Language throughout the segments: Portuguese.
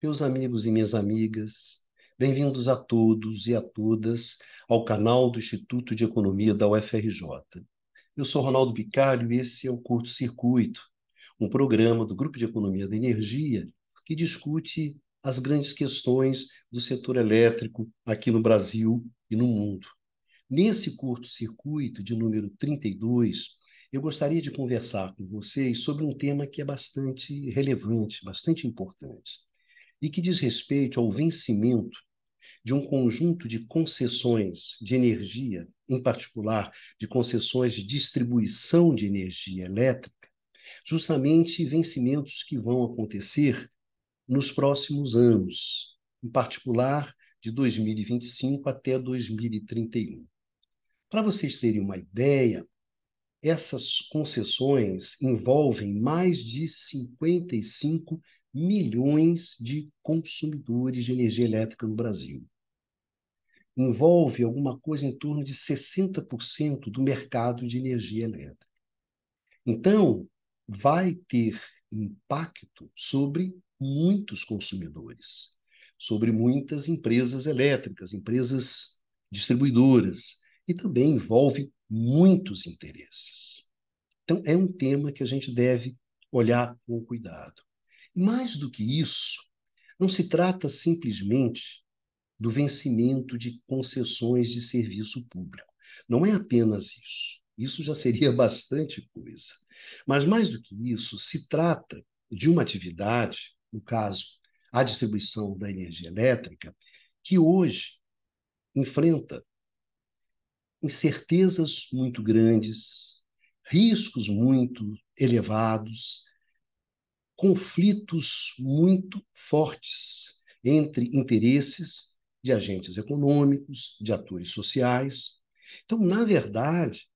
Meus amigos e minhas amigas, bem-vindos a todos e a todas ao canal do Instituto de Economia da UFRJ. Eu sou Ronaldo Bicalho e esse é o Curto Circuito, um programa do Grupo de Economia da Energia que discute as grandes questões do setor elétrico aqui no Brasil e no mundo. Nesse curto-circuito de número 32, eu gostaria de conversar com vocês sobre um tema que é bastante relevante, bastante importante, e que diz respeito ao vencimento de um conjunto de concessões de energia, em particular de concessões de distribuição de energia elétrica, justamente vencimentos que vão acontecer nos próximos anos, em particular de 2025 até 2031. Para vocês terem uma ideia, essas concessões envolvem mais de 55 milhões de consumidores de energia elétrica no Brasil. Envolve alguma coisa em torno de 60% do mercado de energia elétrica. Então, vai ter impacto sobre muitos consumidores, sobre muitas empresas elétricas, empresas distribuidoras, e também envolve muitos interesses. Então, é um tema que a gente deve olhar com cuidado. E mais do que isso, não se trata simplesmente do vencimento de concessões de serviço público. Não é apenas isso. Isso já seria bastante coisa. Mas, mais do que isso, se trata de uma atividade, no caso, a distribuição da energia elétrica, que hoje enfrenta incertezas muito grandes, riscos muito elevados, conflitos muito fortes entre interesses de agentes econômicos, de atores sociais. Então, na verdade,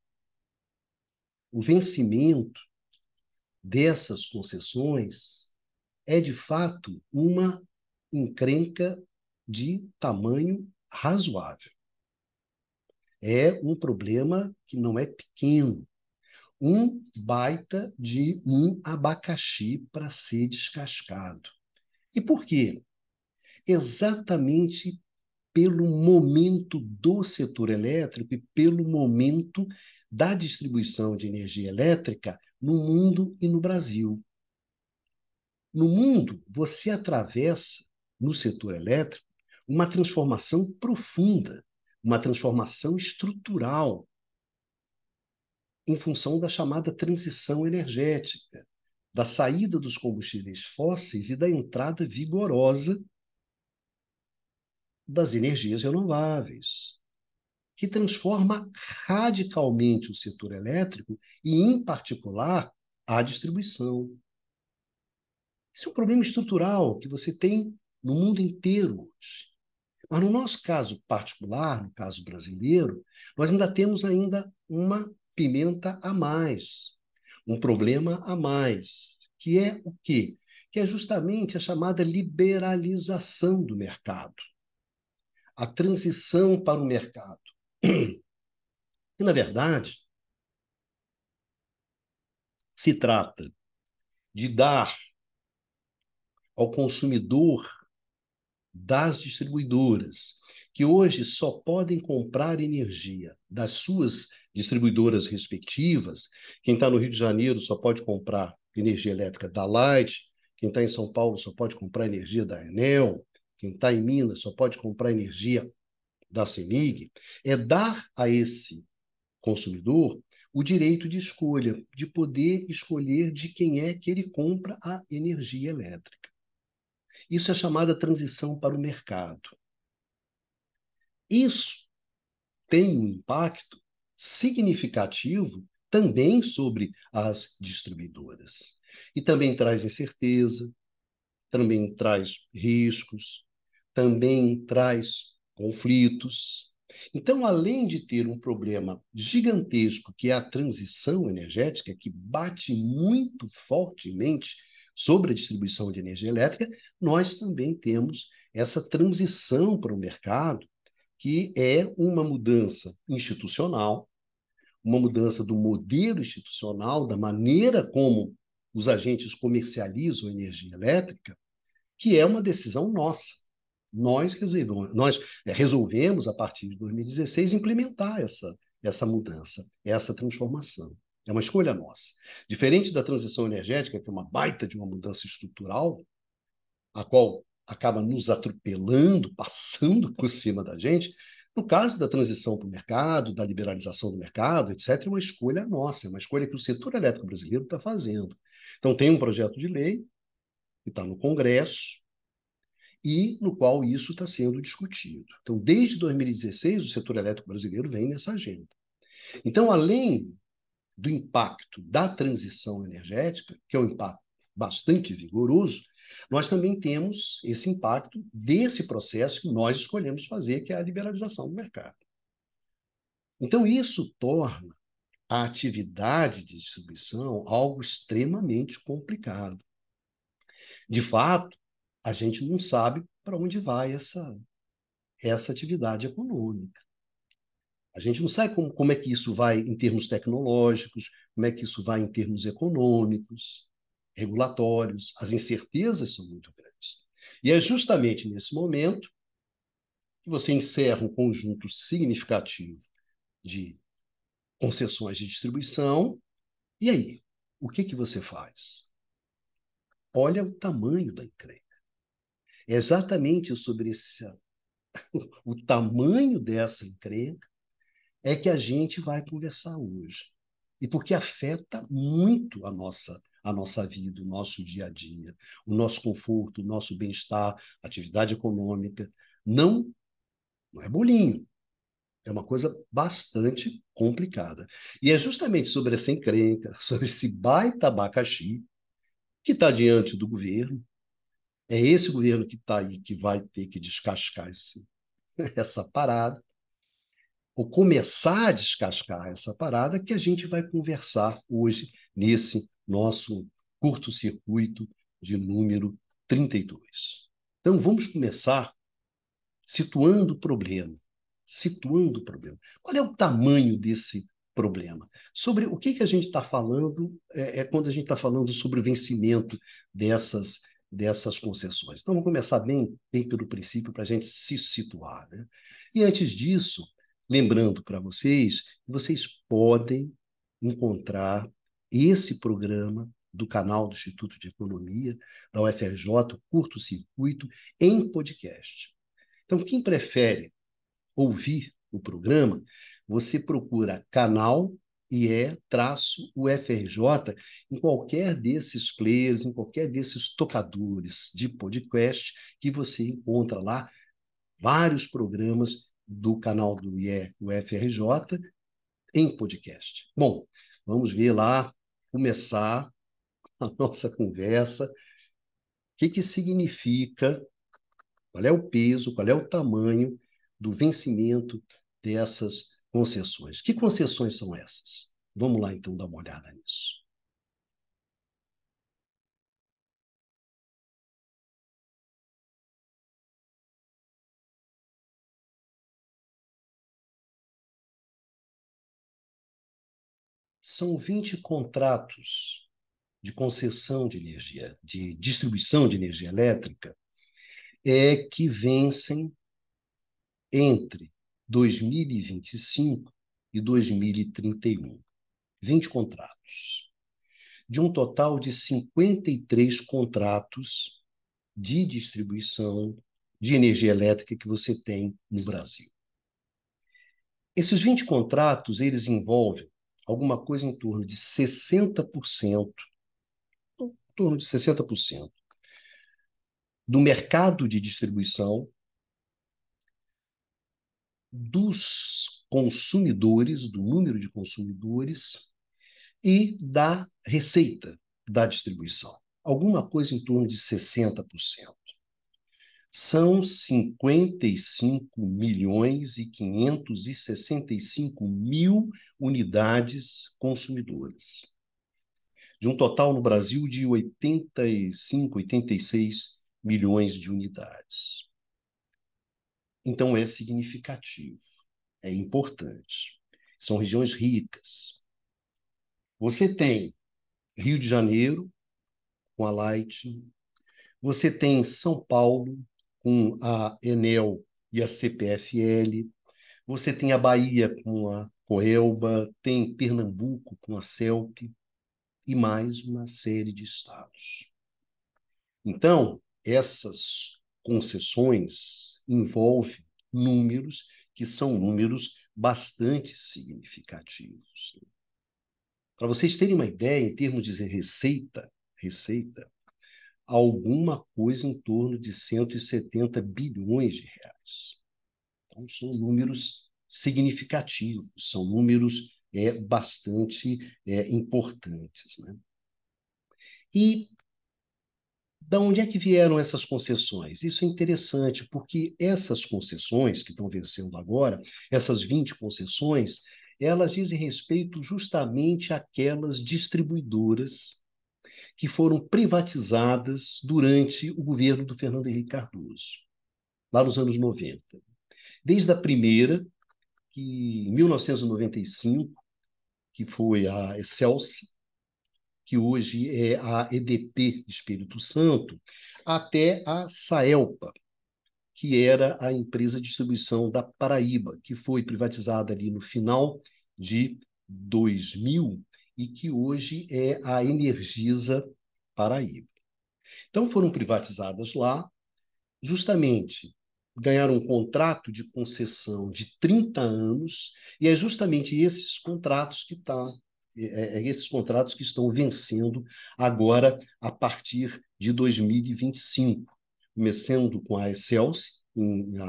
o vencimento dessas concessões é, de fato, uma encrenca de tamanho razoável. É um problema que não é pequeno, um baita de um abacaxi para ser descascado. E por quê? Exatamente pelo momento do setor elétrico e pelo momento da distribuição de energia elétrica no mundo e no Brasil. No mundo, você atravessa, no setor elétrico, uma transformação profunda, uma transformação estrutural, em função da chamada transição energética, da saída dos combustíveis fósseis e da entrada vigorosa das energias renováveis, que transforma radicalmente o setor elétrico e, em particular, a distribuição. Isso é um problema estrutural que você tem no mundo inteiro hoje. Mas no nosso caso particular, no caso brasileiro, nós ainda temos uma pimenta a mais, um problema a mais, que é o quê? Que é justamente a chamada liberalização do mercado, a transição para o mercado. E, na verdade, se trata de dar ao consumidor das distribuidoras, que hoje só podem comprar energia das suas distribuidoras respectivas. Quem está no Rio de Janeiro só pode comprar energia elétrica da Light, quem está em São Paulo só pode comprar energia da Enel, quem está em Minas só pode comprar energia da CEMIG, é dar a esse consumidor o direito de escolha, de poder escolher de quem é que ele compra a energia elétrica. Isso é chamada transição para o mercado. Isso tem um impacto significativo também sobre as distribuidoras. E também traz incerteza, também traz riscos, também traz conflitos. Então, além de ter um problema gigantesco, que é a transição energética, que bate muito fortemente sobre a distribuição de energia elétrica, nós também temos essa transição para o mercado, que é uma mudança institucional, uma mudança do modelo institucional, da maneira como os agentes comercializam a energia elétrica, que é uma decisão nossa. Nós resolvemos, a partir de 2016, implementar essa mudança, essa transformação. É uma escolha nossa. Diferente da transição energética, que é uma baita de uma mudança estrutural, a qual acaba nos atropelando, passando por cima da gente, no caso da transição para o mercado, da liberalização do mercado, etc., é uma escolha nossa, é uma escolha que o setor elétrico brasileiro está fazendo. Então, tem um projeto de lei que está no Congresso, e no qual isso está sendo discutido. Então, desde 2016, o setor elétrico brasileiro vem nessa agenda. Então, além do impacto da transição energética, que é um impacto bastante vigoroso, nós também temos esse impacto desse processo que nós escolhemos fazer, que é a liberalização do mercado. Então, isso torna a atividade de distribuição algo extremamente complicado. De fato, a gente não sabe para onde vai essa atividade econômica. A gente não sabe como é que isso vai em termos tecnológicos, como é que isso vai em termos econômicos, regulatórios. As incertezas são muito grandes. E é justamente nesse momento que você encerra um conjunto significativo de concessões de distribuição. E aí, o que você faz? Olha o tamanho da encrenca. É exatamente sobre o tamanho dessa encrenca é que a gente vai conversar hoje. E porque afeta muito a nossa vida, o nosso dia a dia, o nosso conforto, o nosso bem-estar, atividade econômica. Não, não é bolinho. É uma coisa bastante complicada. E é justamente sobre essa encrenca, sobre esse baita abacaxi, que está diante do governo. É esse governo que está aí que vai ter que descascar essa parada, ou começar a descascar essa parada, que a gente vai conversar hoje nesse nosso curto-circuito de número 32. Então, vamos começar situando o problema. Situando o problema. Qual é o tamanho desse problema? Sobre o que a gente está falando quando a gente está falando sobre o vencimento dessas concessões. Então, vamos começar bem pelo princípio para a gente se situar. Né? E antes disso, lembrando para vocês, vocês podem encontrar esse programa do canal do Instituto de Economia da UFRJ, Curto Circuito, em podcast. Então, quem prefere ouvir o programa, você procura canal IE-UFRJ em qualquer desses players, em qualquer desses tocadores de podcast que você encontra lá vários programas do canal do IE-UFRJ em podcast. Bom, vamos ver lá, começar a nossa conversa. O que significa, qual é o peso, qual é o tamanho do vencimento dessas concessões? Que concessões são essas? Vamos lá, então, dar uma olhada nisso. São 20 contratos de concessão de energia, de distribuição de energia elétrica, que vencem entre 2025 e 2031. 20 contratos. De um total de 53 contratos de distribuição de energia elétrica que você tem no Brasil. Esses 20 contratos, eles envolvem alguma coisa em torno de 60%, em torno de 60% do mercado de distribuição, dos consumidores, do número de consumidores e da receita da distribuição. Alguma coisa em torno de 60%. São 55 milhões e 565 mil unidades consumidoras, de um total no Brasil de 85, 86 milhões de unidades. Então, é significativo, é importante. São regiões ricas. Você tem Rio de Janeiro, com a Light, Você tem São Paulo, com a Enel e a CPFL. Você tem a Bahia com a Coelba, tem Pernambuco com a CELP e mais uma série de estados. Então, essas concessões envolvem números que são números bastante significativos. Para vocês terem uma ideia, em termos de receita, alguma coisa em torno de 170 bilhões de reais. Então, são números significativos, são números bastante importantes. Né? E da onde é que vieram essas concessões? Isso é interessante, porque essas concessões que estão vencendo agora, essas 20 concessões, elas dizem respeito justamente àquelas distribuidoras que foram privatizadas durante o governo do Fernando Henrique Cardoso, lá nos anos 90. Desde a primeira, que em 1995, que foi a Excelsior, que hoje é a EDP Espírito Santo, até a Saelpa, que era a empresa de distribuição da Paraíba, que foi privatizada ali no final de 2000 e que hoje é a Energisa Paraíba. Então foram privatizadas lá, justamente ganharam um contrato de concessão de 30 anos, e é justamente esses contratos esses contratos que estão vencendo agora a partir de 2025, começando com a Excelsior,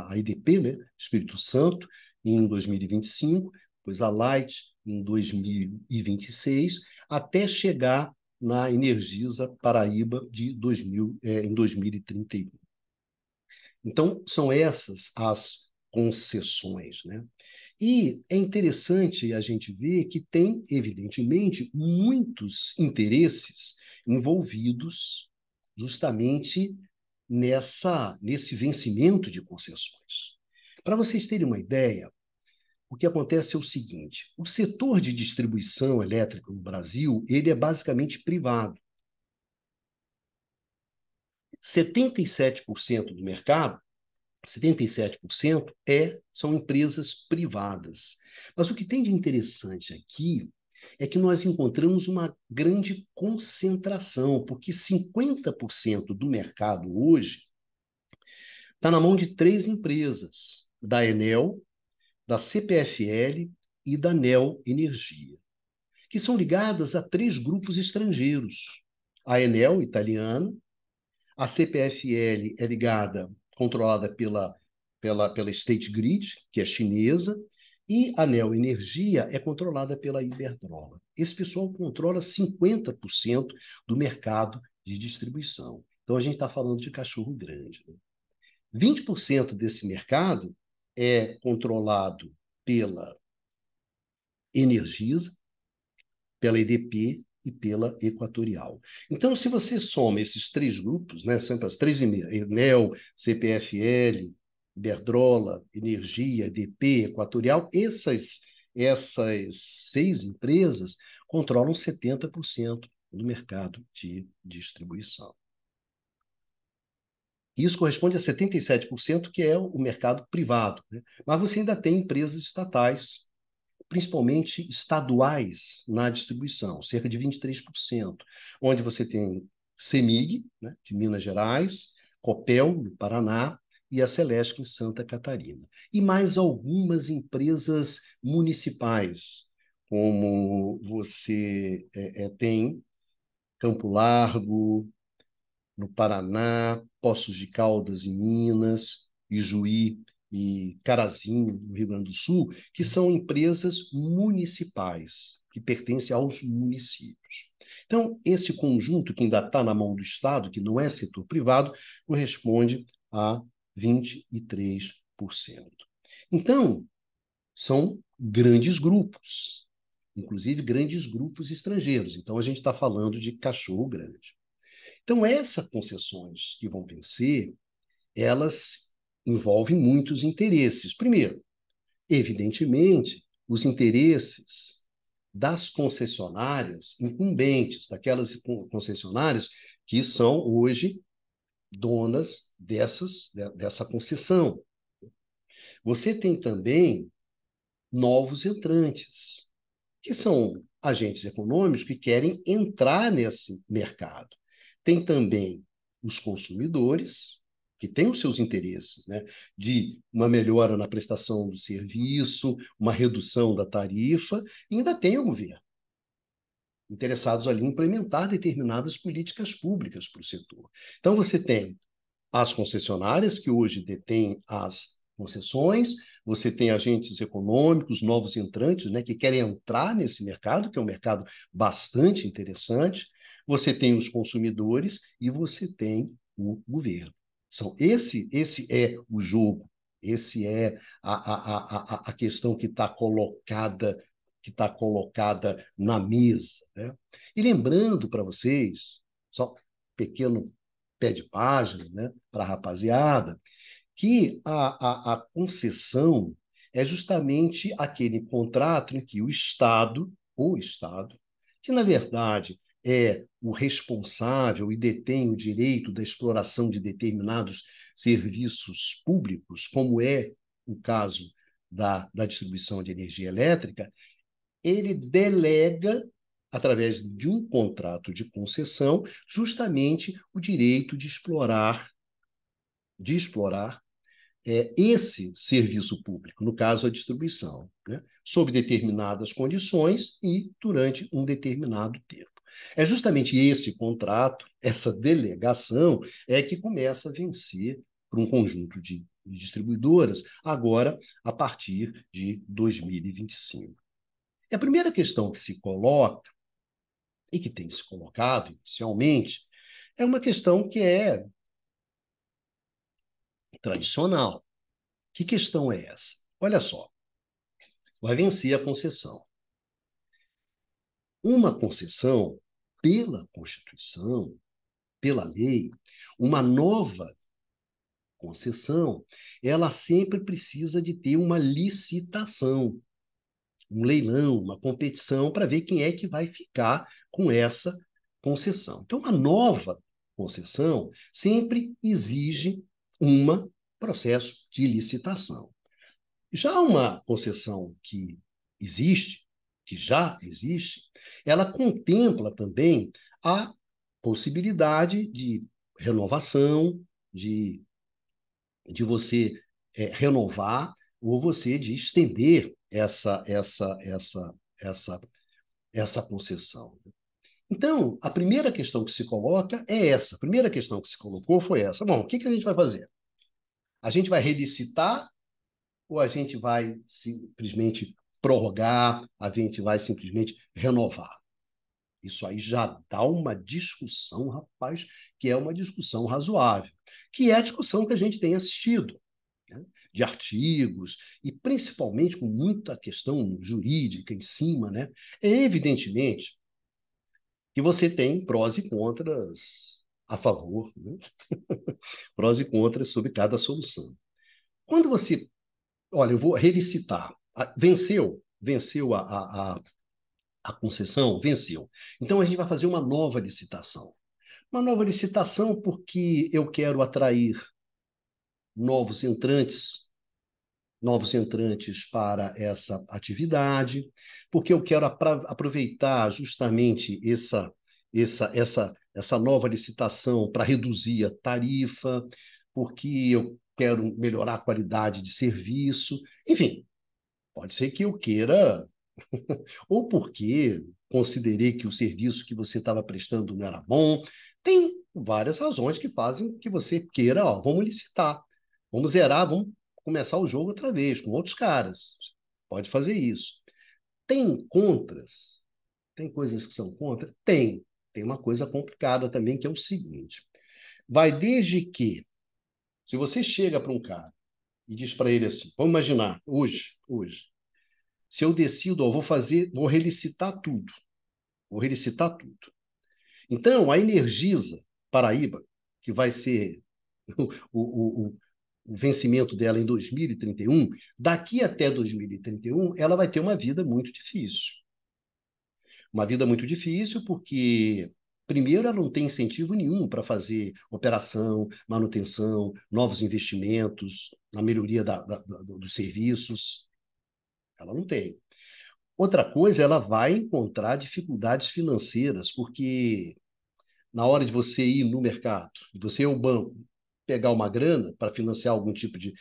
a EDP, né, Espírito Santo, em 2025, depois a Light em 2026, até chegar na Energisa Paraíba em 2031. Então, são essas as concessões, né? E é interessante a gente ver que tem, evidentemente, muitos interesses envolvidos justamente nesse vencimento de concessões. Para vocês terem uma ideia, o que acontece é o seguinte: o setor de distribuição elétrica no Brasil, ele é basicamente privado. 77% do mercado 77% são empresas privadas. Mas o que tem de interessante aqui é que nós encontramos uma grande concentração, porque 50% do mercado hoje está na mão de três empresas, da Enel, da CPFL e da Neo Energia, que são ligadas a três grupos estrangeiros. A Enel, italiana, a CPFL é controlada pela State Grid, que é chinesa, e a Neo Energia é controlada pela Iberdrola. Esse pessoal controla 50% do mercado de distribuição. Então, a gente está falando de cachorro grande. Né? 20% desse mercado é controlado pela Energisa, pela EDP e pela Equatorial. Então, se você soma esses três grupos, né, sempre as três Enel, CPFL, Iberdrola, Energia, EDP, Equatorial, essas seis empresas controlam 70% do mercado de distribuição. Isso corresponde a 77%, que é o mercado privado. Né? Mas você ainda tem empresas estatais, principalmente estaduais na distribuição, cerca de 23%, onde você tem CEMIG, né, de Minas Gerais, Copel, no Paraná, e a Celesc, em Santa Catarina. E mais algumas empresas municipais, como você tem Campo Largo, no Paraná, Poços de Caldas, em Minas, Ijuí e Carazinho, no Rio Grande do Sul, que são empresas municipais, que pertencem aos municípios. Então, esse conjunto que ainda está na mão do Estado, que não é setor privado, corresponde a 23%. Então, são grandes grupos, inclusive grandes grupos estrangeiros. Então, a gente está falando de cachorro grande. Então, essas concessões que vão vencer, elas envolvem muitos interesses. Primeiro, evidentemente, os interesses das concessionárias incumbentes, daquelas concessionárias que são hoje donas dessa concessão. Você tem também novos entrantes, que são agentes econômicos que querem entrar nesse mercado. Tem também os consumidores, que têm os seus interesses, né? De uma melhora na prestação do serviço, uma redução da tarifa, e ainda tem o governo, interessados ali em implementar determinadas políticas públicas para o setor. Então, você tem as concessionárias, que hoje detêm as concessões, você tem agentes econômicos, novos entrantes, né, que querem entrar nesse mercado, que é um mercado bastante interessante, você tem os consumidores e você tem o governo. Esse é o jogo, esse é a questão que está colocada na mesa, né? E lembrando para vocês, só um pequeno pé de página, né, para a rapaziada, que a concessão é justamente aquele contrato em que o Estado, que na verdade é o responsável e detém o direito da exploração de determinados serviços públicos, como é o caso da distribuição de energia elétrica, ele delega, através de um contrato de concessão, justamente o direito de explorar esse serviço público, no caso a distribuição, né? Sob determinadas condições e durante um determinado tempo. É justamente esse contrato, essa delegação, é que começa a vencer para um conjunto de distribuidoras, agora a partir de 2025. E a primeira questão que se coloca, e que tem se colocado inicialmente, é uma questão que é tradicional. Que questão é essa? Olha só, vai vencer a concessão. Uma concessão, pela Constituição, pela lei, uma nova concessão, ela sempre precisa de ter uma licitação, um leilão, uma competição para ver quem é que vai ficar com essa concessão. Então, a nova concessão sempre exige um processo de licitação. Já uma concessão que existe, que já existe, ela contempla também a possibilidade de renovação, de você renovar ou você de estender essa concessão. Então, a primeira questão que se coloca é essa. A primeira questão que se colocou foi essa. Bom, o que a gente vai fazer? A gente vai relicitar ou a gente vai simplesmente prorrogar, a gente vai simplesmente renovar? Isso aí já dá uma discussão, rapaz, que é uma discussão razoável, que é a discussão que a gente tem assistido, né? De artigos, e principalmente com muita questão jurídica em cima, né? É evidentemente que você tem prós e contras a favor, né? Prós e contras sobre cada solução. Quando você, olha, eu vou relicitar, venceu a concessão, venceu. Então a gente vai fazer uma nova licitação. Uma nova licitação porque eu quero atrair novos entrantes, novos entrantes para essa atividade, porque eu quero aproveitar justamente essa nova licitação para reduzir a tarifa, porque eu quero melhorar a qualidade de serviço. Enfim, pode ser que eu queira, ou porque considerei que o serviço que você estava prestando não era bom. Tem várias razões que fazem que você queira, ó, vamos licitar, vamos zerar, vamos começar o jogo outra vez, com outros caras. Pode fazer isso. Tem contras? Tem coisas que são contra? Tem. Tem uma coisa complicada também, que é o seguinte: vai desde que, se você chega para um cara e diz para ele assim, vamos imaginar, hoje, se eu decido, ó, vou relicitar tudo. Vou relicitar tudo. Então, a Energisa Paraíba, que vai ser o vencimento dela em 2031, daqui até 2031, ela vai ter uma vida muito difícil. Uma vida muito difícil porque, Primeiro, ela não tem incentivo nenhum para fazer operação, manutenção, novos investimentos, na melhoria dos serviços. Ela não tem. Outra coisa, ela vai encontrar dificuldades financeiras, porque na hora de você ir no mercado, de você ir ao banco, pegar uma grana para financiar algum tipo de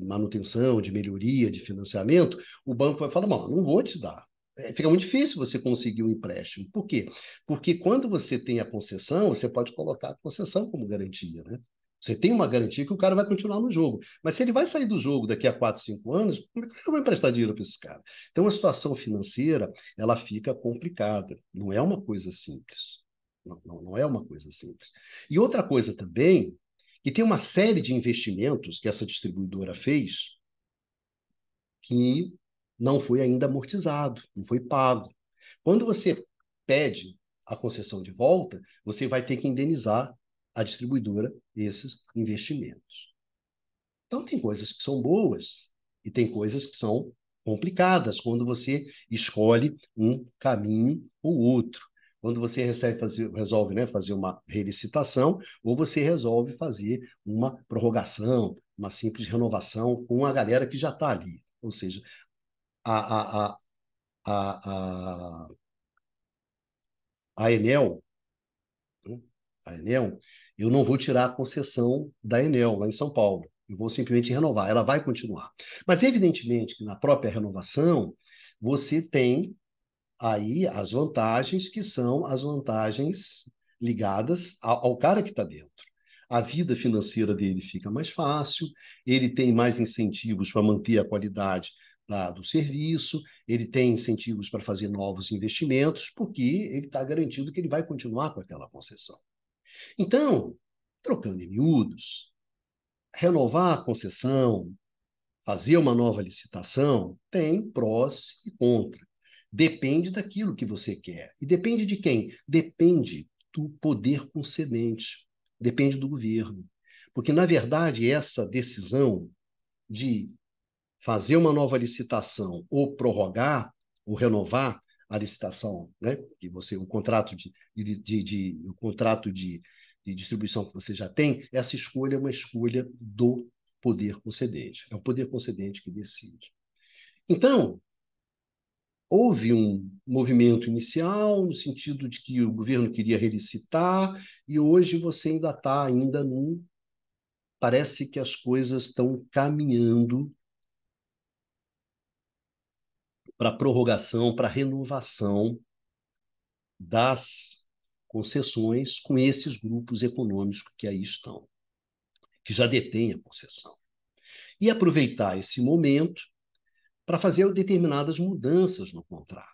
manutenção, de melhoria, de financiamento, o banco vai falar, não vou te dar. Fica muito difícil você conseguir um empréstimo. Por quê? Porque quando você tem a concessão, você pode colocar a concessão como garantia, né? Você tem uma garantia que o cara vai continuar no jogo. Mas se ele vai sair do jogo daqui a 4, 5 anos, como é que eu vou emprestar dinheiro para esse cara? Então, a situação financeira, ela fica complicada. Não é uma coisa simples. Não é uma coisa simples. E outra coisa também, que tem uma série de investimentos que essa distribuidora fez que não foi ainda amortizado, não foi pago. Quando você pede a concessão de volta, você vai ter que indenizar a distribuidora esses investimentos. Então, tem coisas que são boas e tem coisas que são complicadas quando você escolhe um caminho ou outro. Quando você resolve, né, fazer uma relicitação, ou você resolve fazer uma prorrogação, uma simples renovação com a galera que já está ali. Ou seja, a, a, a, a, a Enel, né, a Enel, eu não vou tirar a concessão da Enel lá em São Paulo. Eu vou simplesmente renovar. Ela vai continuar. Mas, evidentemente, que na própria renovação, você tem aí as vantagens que são as vantagens ligadas ao cara que está dentro. A vida financeira dele fica mais fácil, ele tem mais incentivos para manter a qualidade do serviço, ele tem incentivos para fazer novos investimentos, porque ele está garantido que ele vai continuar com aquela concessão. Então, trocando em miúdos, renovar a concessão, fazer uma nova licitação, tem prós e contras. Depende daquilo que você quer. E depende de quem? Depende do poder concedente. Depende do governo. Porque, na verdade, essa decisão de fazer uma nova licitação ou prorrogar ou renovar a licitação, né? Que você, o contrato o contrato de distribuição que você já tem, essa escolha é uma escolha do poder concedente. É o poder concedente que decide. Então, houve um movimento inicial no sentido de que o governo queria relicitar e hoje você ainda está ainda num parece que as coisas estão caminhando para prorrogação, para renovação das concessões com esses grupos econômicos que aí estão, que já detêm a concessão. E aproveitar esse momento para fazer determinadas mudanças no contrato.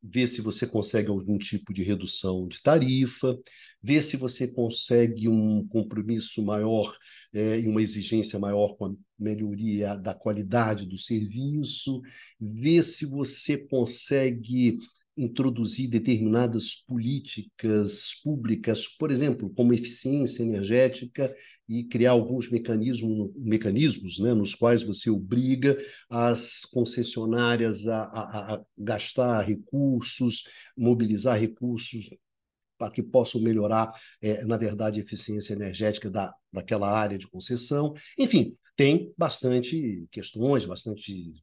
Ver se você consegue algum tipo de redução de tarifa, ver se você consegue um compromisso maior e uma exigência maior com a melhoria da qualidade do serviço, ver se você consegue introduzir determinadas políticas públicas, por exemplo, como eficiência energética, e criar alguns mecanismos, né, nos quais você obriga as concessionárias a gastar recursos, mobilizar recursos para que possam melhorar, na verdade, a eficiência energética daquela área de concessão. Enfim, tem bastante questões, bastante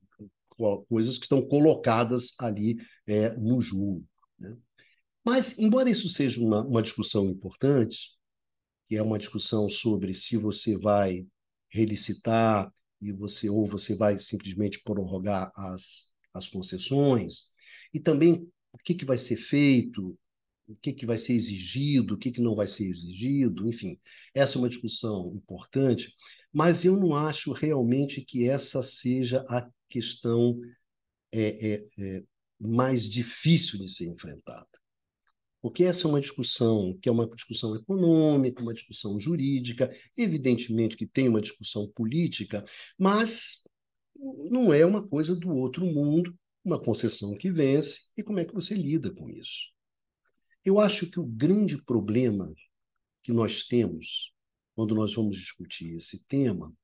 coisas que estão colocadas ali no jogo. Né? Mas, embora isso seja uma discussão importante, que é uma discussão sobre se você vai relicitar ou você vai simplesmente prorrogar as concessões, e também o que vai ser feito, o que vai ser exigido, o que não vai ser exigido, enfim, essa é uma discussão importante, mas eu não acho realmente que essa seja a questão mais difícil de ser enfrentada. Porque essa é uma discussão que é uma discussão econômica, uma discussão jurídica, evidentemente que tem uma discussão política, mas não é uma coisa do outro mundo, uma concessão que vence, e como é que você lida com isso? Eu acho que o grande problema que nós temos quando nós vamos discutir esse tema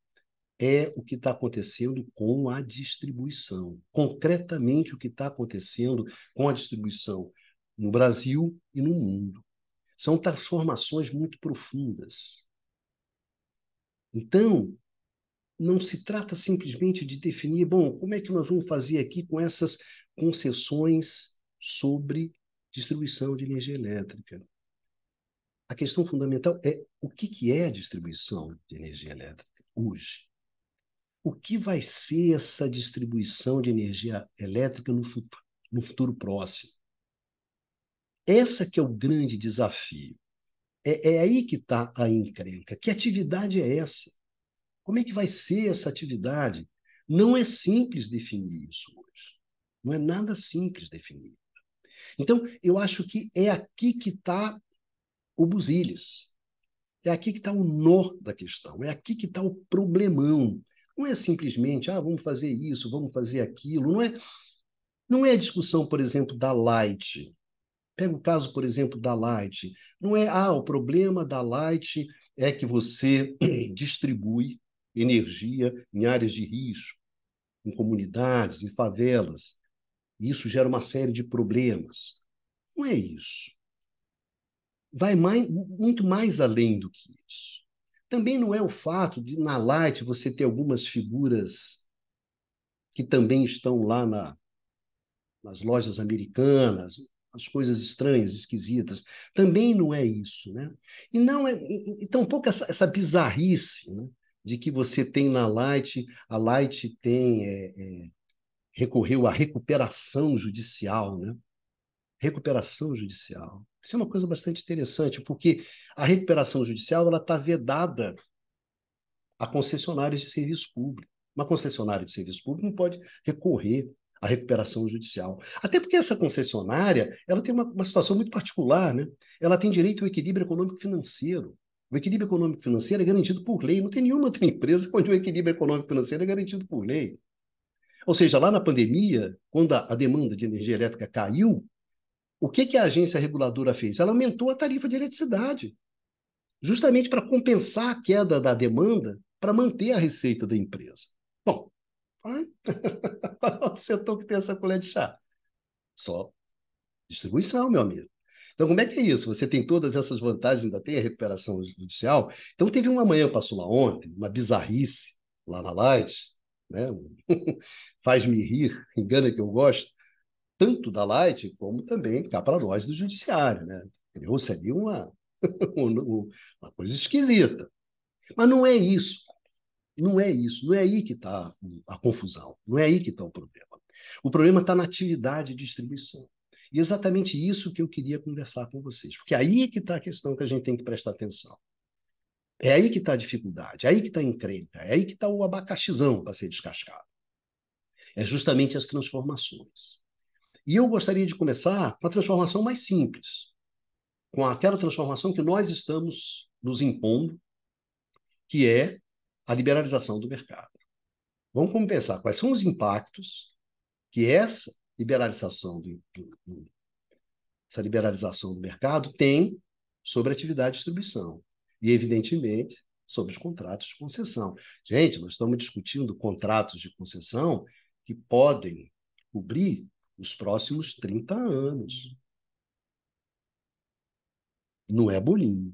é o que está acontecendo com a distribuição. Concretamente, o que está acontecendo com a distribuição no Brasil e no mundo. São transformações muito profundas. Então, não se trata simplesmente de definir, bom, como é que nós vamos fazer aqui com essas concessões sobre distribuição de energia elétrica. A questão fundamental é o que é a distribuição de energia elétrica hoje. O que vai ser essa distribuição de energia elétrica no futuro próximo? Essa que é o grande desafio. É aí que está a encrenca. Que atividade é essa? Como é que vai ser essa atividade? Não é simples definir isso hoje. Não é nada simples definir. Então, eu acho que é aqui que está o busilis. É aqui que está o nó da questão. É aqui que está o problemão. Não é simplesmente, vamos fazer isso, vamos fazer aquilo. Não é a discussão, por exemplo, da Light. Pega o caso, por exemplo, da Light. Não é, o problema da Light é que você distribui energia em áreas de risco, em comunidades, em favelas. E isso gera uma série de problemas. Não é isso. Vai muito mais além do que isso. Também não é o fato de, na Light, você ter algumas figuras que também estão lá nas lojas americanas, as coisas estranhas, esquisitas. Também não é isso, né? E não é, e tampouco essa bizarrice, né? De que você tem na Light, a Light tem recorreu à recuperação judicial, né? Recuperação judicial. Isso é uma coisa bastante interessante, porque a recuperação judicial ela está vedada a concessionárias de serviço público. Uma concessionária de serviço público não pode recorrer à recuperação judicial. Até porque essa concessionária ela tem uma situação muito particular, né? Ela tem direito ao equilíbrio econômico-financeiro. O equilíbrio econômico-financeiro é garantido por lei. Não tem nenhuma outra empresa onde o equilíbrio econômico-financeiro é garantido por lei. Ou seja, lá na pandemia, quando a demanda de energia elétrica caiu, o que a agência reguladora fez? Ela aumentou a tarifa de eletricidade, justamente para compensar a queda da demanda, para manter a receita da empresa. Bom, o setor que tem essa colher de chá? Só distribuição, meu amigo. Então, como é que é isso? Você tem todas essas vantagens, ainda tem a recuperação judicial. Então, teve uma manhã, passou lá ontem, uma bizarrice lá na Light, né? Faz-me rir, engana que eu gosto, tanto da Light como também cá para nós do Judiciário, né? Criou-se ali uma coisa esquisita. Mas não é isso. Não é isso. Não é aí que está a confusão. Não é aí que está o problema. O problema está na atividade de distribuição. E exatamente isso que eu queria conversar com vocês. Porque aí é que está a questão que a gente tem que prestar atenção. É aí que está a dificuldade, é aí que está a encrenca, é aí que está o abacaxizão para ser descascado. É justamente as transformações. E eu gostaria de começar com a transformação mais simples, com aquela transformação que nós estamos nos impondo, que é a liberalização do mercado. Vamos pensar quais são os impactos que essa liberalização do mercado tem sobre a atividade de distribuição e, evidentemente, sobre os contratos de concessão. Gente, nós estamos discutindo contratos de concessão que podem cobrir os próximos 30 anos. Não é bolinho.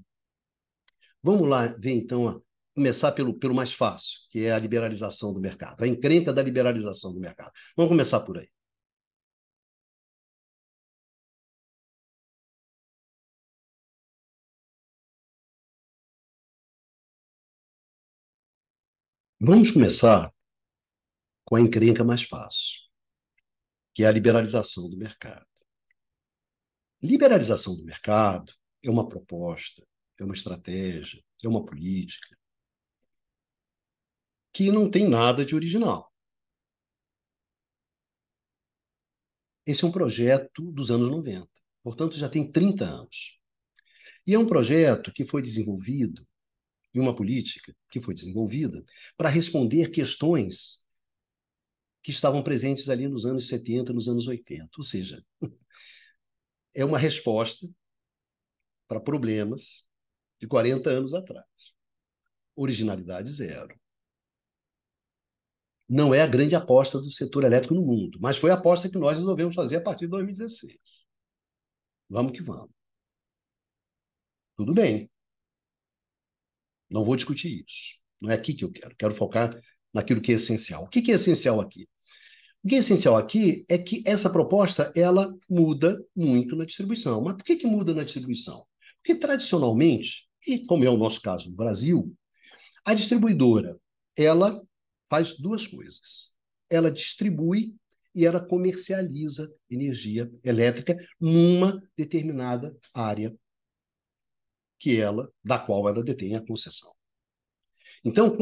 Vamos lá ver, então, começar pelo mais fácil, que é a liberalização do mercado, a encrenca da liberalização do mercado. Vamos começar por aí. Vamos começar com a encrenca mais fácil, que é a liberalização do mercado. Liberalização do mercado é uma proposta, é uma estratégia, é uma política que não tem nada de original. Esse é um projeto dos anos 90, portanto já tem 30 anos. E é um projeto que foi desenvolvido, e uma política que foi desenvolvida para responder questões que estavam presentes ali nos anos 70, nos anos 80. Ou seja, é uma resposta para problemas de 40 anos atrás. Originalidade zero. Não é a grande aposta do setor elétrico no mundo, mas foi a aposta que nós resolvemos fazer a partir de 2016. Vamos que vamos. Tudo bem, não vou discutir isso. Não é aqui que eu quero. Quero focar naquilo que é essencial. O que é essencial aqui? O que é essencial aqui é que essa proposta ela muda muito na distribuição. Mas por que muda na distribuição? Porque tradicionalmente, e como é o nosso caso no Brasil, a distribuidora ela faz duas coisas. Ela distribui e ela comercializa energia elétrica numa determinada área da qual ela detém a concessão. Então,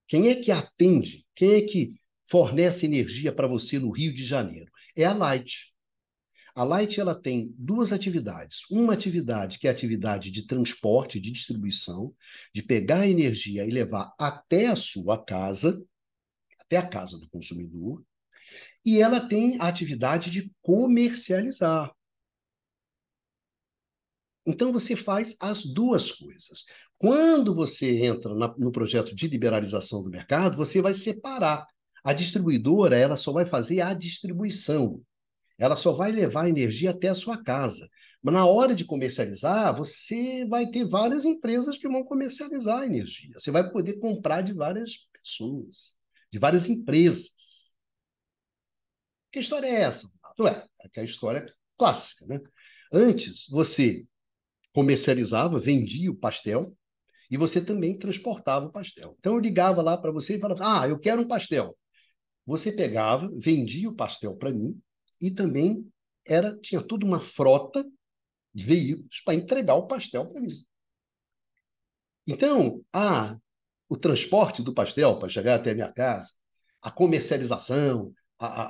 quem é que atende, quem é que fornece energia para você no Rio de Janeiro? É a Light. A Light ela tem duas atividades. Uma atividade que é a atividade de transporte, de distribuição, de pegar a energia e levar até a sua casa, até a casa do consumidor, e ela tem a atividade de comercializar. Então, você faz as duas coisas. Quando você entra no projeto de liberalização do mercado, você vai separar. A distribuidora, ela só vai fazer a distribuição. Ela só vai levar a energia até a sua casa. Mas na hora de comercializar, você vai ter várias empresas que vão comercializar a energia. Você vai poder comprar de várias pessoas, de várias empresas. Que história é essa? É aquela história clássica, né? Antes, você comercializava, vendia o pastel e você também transportava o pastel. Então eu ligava lá para você e falava: "Ah, eu quero um pastel". Você pegava, vendia o pastel para mim e também tinha toda uma frota de veículos para entregar o pastel para mim. Então, o transporte do pastel para chegar até a minha casa, a comercialização,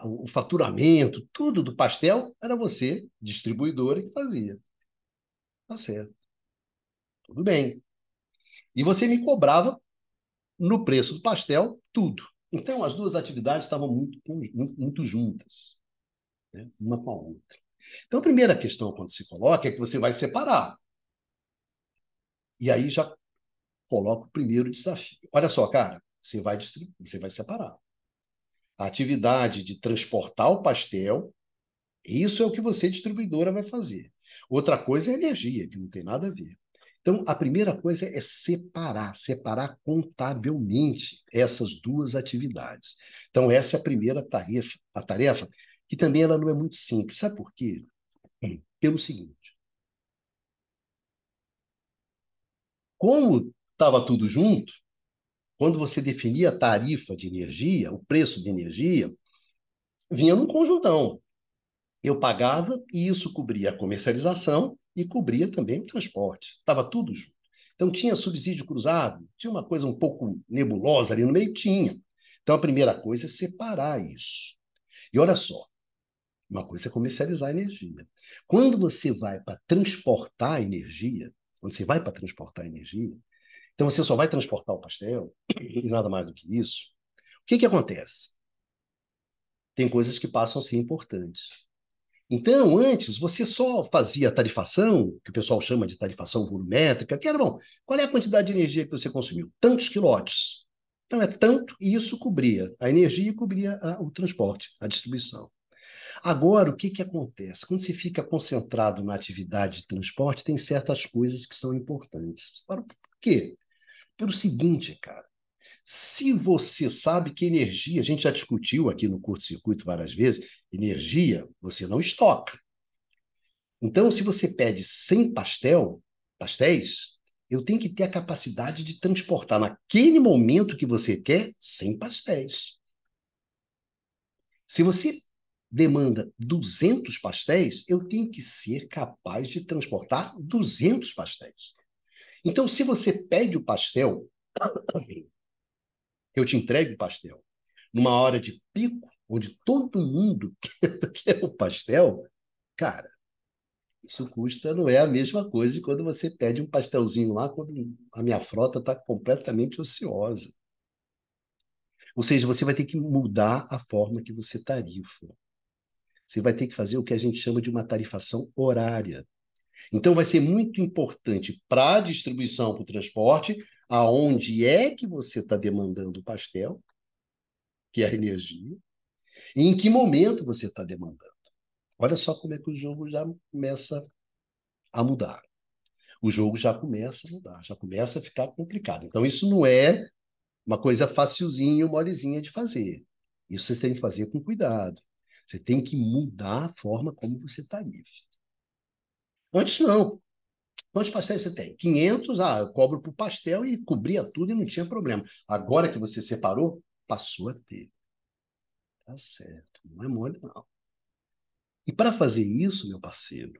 o faturamento, tudo do pastel era você, distribuidora, que fazia. Tá certo, tudo bem. E você me cobrava no preço do pastel tudo. Então, as duas atividades estavam muito juntas, né? Uma com a outra. Então, a primeira questão, quando se coloca, é que você vai separar. E aí já coloca o primeiro desafio. Olha só, cara, você vai distribuir, você vai separar. A atividade de transportar o pastel, isso é o que você, distribuidora, vai fazer. Outra coisa é a energia, que não tem nada a ver. Então, a primeira coisa é separar contabilmente essas duas atividades. Então, essa é a tarefa que também ela não é muito simples. Sabe por quê? Pelo seguinte, como estava tudo junto, quando você definia a tarifa de energia, o preço de energia, vinha num conjuntão. Eu pagava e isso cobria a comercialização e cobria também o transporte. Estava tudo junto. Então, tinha subsídio cruzado? Tinha uma coisa um pouco nebulosa ali no meio? Tinha. Então, a primeira coisa é separar isso. E olha só, uma coisa é comercializar a energia. Quando você vai para transportar energia, quando você vai para transportar energia, então você só vai transportar o pastel e nada mais do que isso. O que acontece? Tem coisas que passam a ser importantes. Então, antes, você só fazia a tarifação, que o pessoal chama de tarifação volumétrica, que era, bom, qual é a quantidade de energia que você consumiu? Tantos quilowatts. Então, é tanto, e isso cobria a energia e cobria o transporte, a distribuição. Agora, o que acontece? Quando você fica concentrado na atividade de transporte, tem certas coisas que são importantes. Por quê? Pelo seguinte, cara. Se você sabe que energia, a gente já discutiu aqui no curto-circuito várias vezes, energia você não estoca. Então, se você pede 100 pastéis, eu tenho que ter a capacidade de transportar naquele momento que você quer 100 pastéis. Se você demanda 200 pastéis, eu tenho que ser capaz de transportar 200 pastéis. Então, se você pede o pastel, eu te entrego o pastel numa hora de pico, onde todo mundo quer o pastel, cara, isso custa, não é a mesma coisa de quando você pede um pastelzinho lá, quando a minha frota está completamente ociosa. Ou seja, você vai ter que mudar a forma que você tarifa. Você vai ter que fazer o que a gente chama de uma tarifação horária. Então, vai ser muito importante para a distribuição, para o transporte, aonde é que você está demandando o pastel, que é a energia, e em que momento você está demandando. Olha só como é que o jogo já começa a mudar. O jogo já começa a mudar, já começa a ficar complicado. Então, isso não é uma coisa facilzinha, molezinha de fazer. Isso você tem que fazer com cuidado. Você tem que mudar a forma como você tarifa. Antes, não. Quantos pastéis você tem? 500, eu cobro por pastel e cobria tudo e não tinha problema. Agora que você separou, passou a ter. Tá certo. Não é mole, não. E para fazer isso, meu parceiro,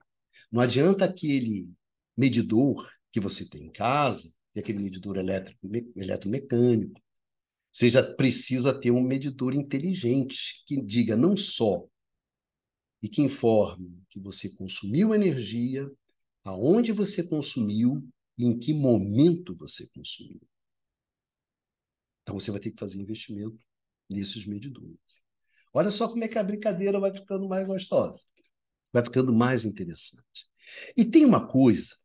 não adianta aquele medidor que você tem em casa, e aquele medidor elétrico, eletromecânico. Você já precisa ter um medidor inteligente que diga não só e que informe que você consumiu energia, aonde você consumiu e em que momento você consumiu. Então você vai ter que fazer investimento nesses medidores. Olha só como é que a brincadeira vai ficando mais gostosa, vai ficando mais interessante. E tem uma coisa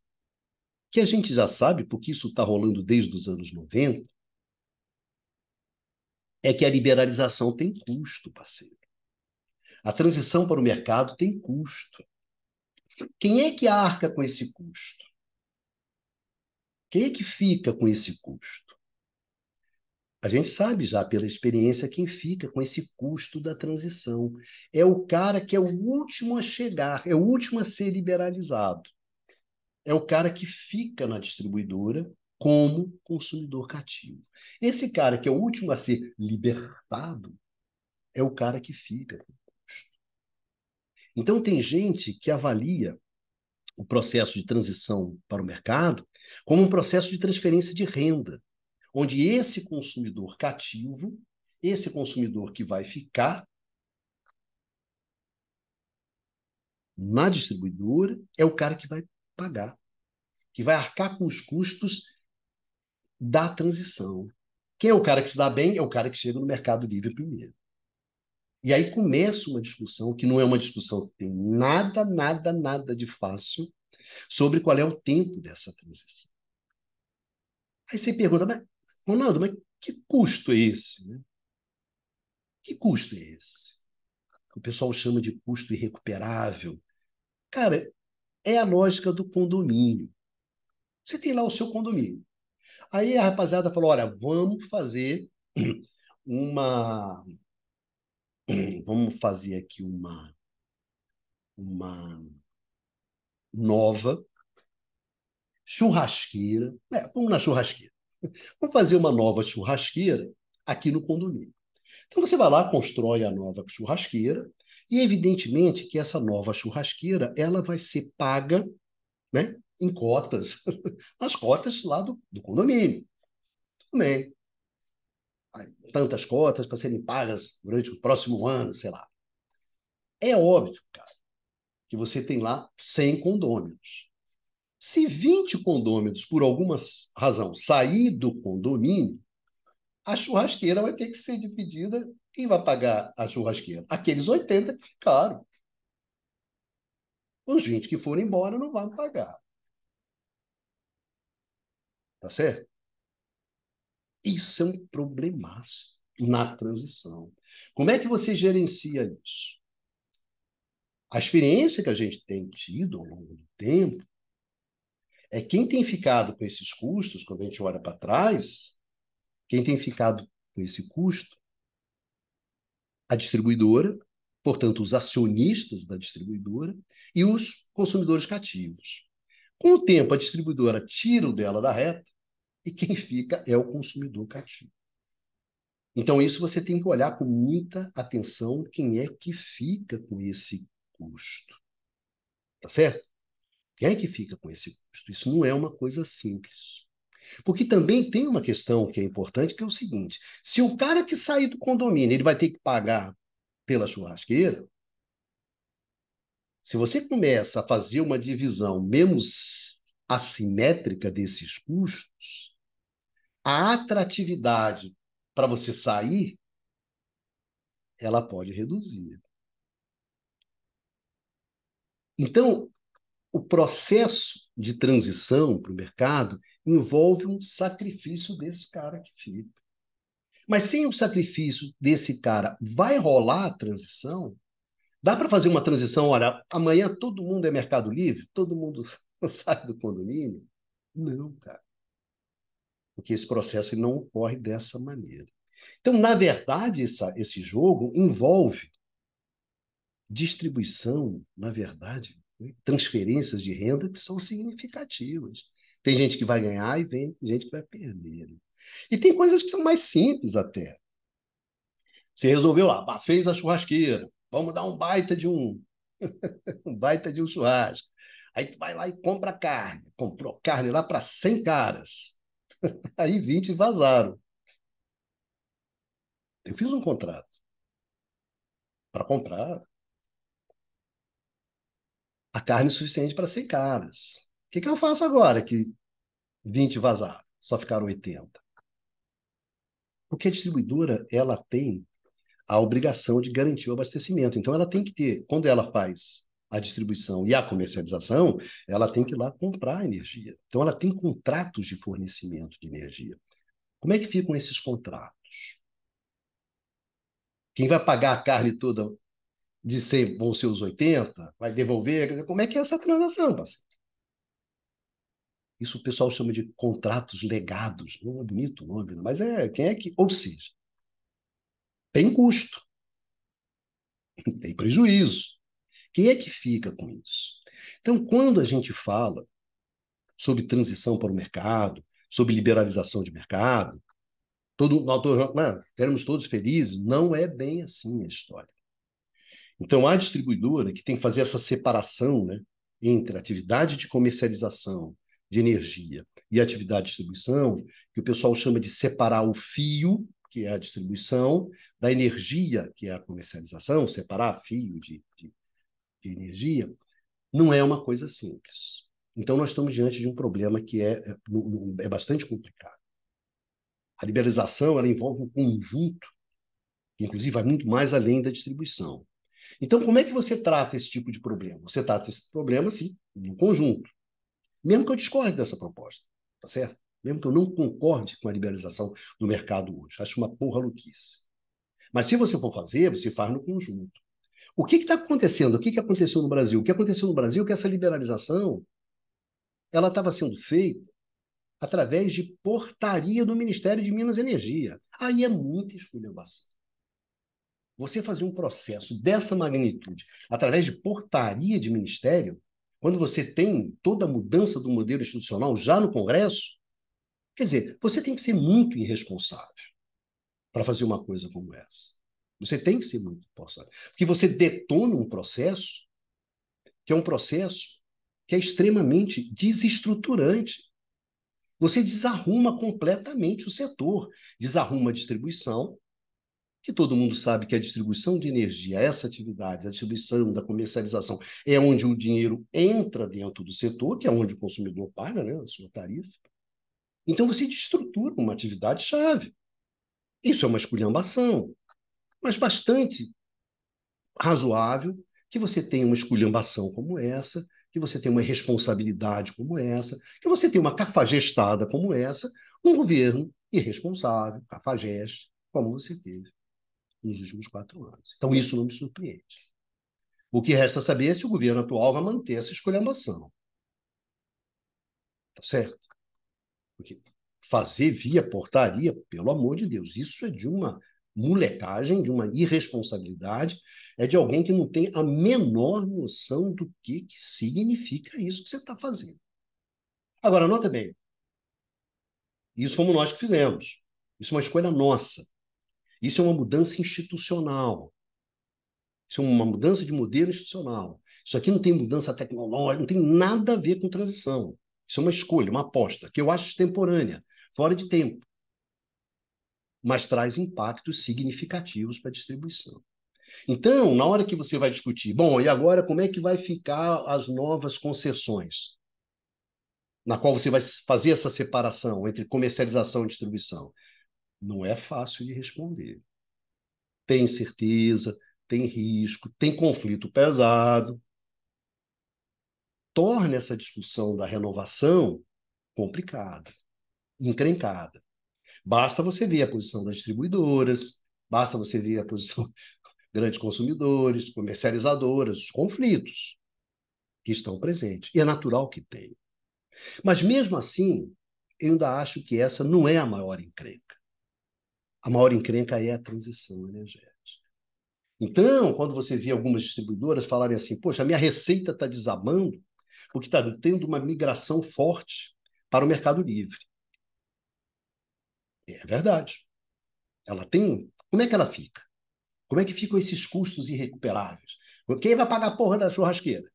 que a gente já sabe, porque isso está rolando desde os anos 90, é que a liberalização tem custo, parceiro. A transição para o mercado tem custo. Quem é que arca com esse custo? Quem é que fica com esse custo? A gente sabe já pela experiência quem fica com esse custo da transição. É o cara que é o último a chegar, é o último a ser liberalizado. É o cara que fica na distribuidora como consumidor cativo. Esse cara que é o último a ser libertado é o cara que fica com o custo. Então, tem gente que avalia o processo de transição para o mercado como um processo de transferência de renda, onde esse consumidor cativo, esse consumidor que vai ficar na distribuidora, é o cara que vai pagar, que vai arcar com os custos da transição. Quem é o cara que se dá bem? É o cara que chega no mercado livre primeiro. E aí começa uma discussão que não é uma discussão que tem nada, nada, nada de fácil sobre qual é o tempo dessa transição. Aí você pergunta, mas, Ronaldo, mas que custo é esse? Né? Que custo é esse? O pessoal chama de custo irrecuperável. Cara, é a lógica do condomínio. Você tem lá o seu condomínio. Aí a rapaziada falou: olha, vamos fazer uma. Vamos fazer aqui uma nova churrasqueira. Vamos na churrasqueira. Vamos fazer uma nova churrasqueira aqui no condomínio. Então você vai lá, constrói a nova churrasqueira, e evidentemente que essa nova churrasqueira ela vai ser paga, né, em cotas, as cotas lá do condomínio. Também. Tantas cotas para serem pagas durante o próximo ano, sei lá. É óbvio, cara, que você tem lá 100 condôminos. Se 20 condôminos, por alguma razão, sair do condomínio, a churrasqueira vai ter que ser dividida. Quem vai pagar a churrasqueira? Aqueles 80 que ficaram. Os 20 que foram embora não vão pagar. Tá certo? Isso é um problemaço na transição. Como é que você gerencia isso? A experiência que a gente tem tido ao longo do tempo é quem tem ficado com esses custos, quando a gente olha para trás, quem tem ficado com esse custo, a distribuidora, portanto, os acionistas da distribuidora e os consumidores cativos. Com o tempo, a distribuidora tira o dela da reta e quem fica é o consumidor cativo. Então, isso você tem que olhar com muita atenção quem é que fica com esse custo. Tá certo? Quem é que fica com esse custo? Isso não é uma coisa simples. Porque também tem uma questão que é importante, que é o seguinte: se o cara que sair do condomínio, ele vai ter que pagar pela churrasqueira, se você começa a fazer uma divisão menos assimétrica desses custos, a atratividade para você sair, ela pode reduzir. Então, o processo de transição para o mercado envolve um sacrifício desse cara que fica. Mas sem o sacrifício desse cara, vai rolar a transição? Dá para fazer uma transição? Olha, amanhã todo mundo é Mercado Livre, todo mundo sai do condomínio? Não, cara. Porque esse processo ele não ocorre dessa maneira. Então, na verdade, esse jogo envolve distribuição, na verdade, né? Transferências de renda que são significativas. Tem gente que vai ganhar e tem gente que vai perder. Né? E tem coisas que são mais simples até. Você resolveu lá, fez a churrasqueira, vamos dar um baita de um churrasco. Aí tu vai lá e compra carne. Comprou carne lá para 100 caras. Aí 20 vazaram. Eu fiz um contrato para comprar a carne suficiente para 100 caras. O que eu faço agora que 20 vazaram? Só ficaram 80. Porque a distribuidora ela tem a obrigação de garantir o abastecimento. Então, ela tem que ter, quando ela faz a distribuição e a comercialização, ela tem que ir lá comprar energia. Então, ela tem contratos de fornecimento de energia. Como é que ficam esses contratos? Quem vai pagar a carne toda de 100 vão ser os 80? Vai devolver? Como é que é essa transação, parceiro? Isso o pessoal chama de contratos legados. Não é bonito o nome, mas quem é que. Ou seja, tem custo, tem prejuízo. Quem é que fica com isso? Então, quando a gente fala sobre transição para o mercado, sobre liberalização de mercado, éramos todos felizes, não é bem assim a história. Então, a distribuidora que tem que fazer essa separação, né, entre a atividade de comercialização de energia e a atividade de distribuição, que o pessoal chama de separar o fio, que é a distribuição, da energia, que é a comercialização, separar fio de energia, não é uma coisa simples. Então, nós estamos diante de um problema que é bastante complicado. A liberalização ela envolve um conjunto, que inclusive vai muito mais além da distribuição. Então, como é que você trata esse tipo de problema? Você trata esse problema, sim, no conjunto. Mesmo que eu discorde dessa proposta, tá certo? Mesmo que eu não concorde com a liberalização do mercado hoje. Acho uma porra louquice. Mas se você for fazer, você faz no conjunto. O que está acontecendo? O que aconteceu no Brasil? O que aconteceu no Brasil é que essa liberalização ela estava sendo feita através de portaria do Ministério de Minas e Energia. Aí é muita esculhambação. Você fazer um processo dessa magnitude através de portaria de ministério, quando você tem toda a mudança do modelo institucional já no Congresso, quer dizer, você tem que ser muito irresponsável para fazer uma coisa como essa. Você tem que ser muito irresponsável. Porque você detona um processo que é um processo que é extremamente desestruturante. Você desarruma completamente o setor, desarruma a distribuição, que todo mundo sabe que a distribuição de energia, essa atividade, a distribuição da comercialização, é onde o dinheiro entra dentro do setor, que é onde o consumidor paga, né, a sua tarifa. Então você destrutura uma atividade-chave. Isso é uma esculhambação, mas bastante razoável que você tenha uma esculhambação como essa, que você tenha uma irresponsabilidade como essa, que você tenha uma cafajestada como essa, um governo irresponsável, cafajeste, como você teve nos últimos 4 anos. Então, isso não me surpreende. O que resta saber é se o governo atual vai manter essa esculhambação. Tá certo? Porque fazer via portaria, pelo amor de Deus, isso é de uma molecagem, de uma irresponsabilidade, é de alguém que não tem a menor noção do que significa isso que você está fazendo. Agora, nota bem, isso fomos nós que fizemos. Isso é uma escolha nossa. Isso é uma mudança institucional. Isso é uma mudança de modelo institucional. Isso aqui não tem mudança tecnológica, não tem nada a ver com transição. Isso é uma escolha, uma aposta, que eu acho extemporânea, fora de tempo, mas traz impactos significativos para a distribuição. Então, na hora que você vai discutir, bom, e agora como é que vai ficar as novas concessões, na qual você vai fazer essa separação entre comercialização e distribuição? Não é fácil de responder. Tem certeza, tem risco, tem conflito pesado. Torna essa discussão da renovação complicada, encrencada. Basta você ver a posição das distribuidoras, basta você ver a posição grandes consumidores, comercializadoras, os conflitos que estão presentes. E é natural que tenha. Mas, mesmo assim, eu ainda acho que essa não é a maior encrenca. A maior encrenca é a transição energética. Então, quando você vê algumas distribuidoras falarem assim, poxa, a minha receita está desabando porque está tendo uma migração forte para o mercado livre. É verdade. Ela tem. Como é que ela fica? Como é que ficam esses custos irrecuperáveis? Quem vai pagar a porra da churrasqueira?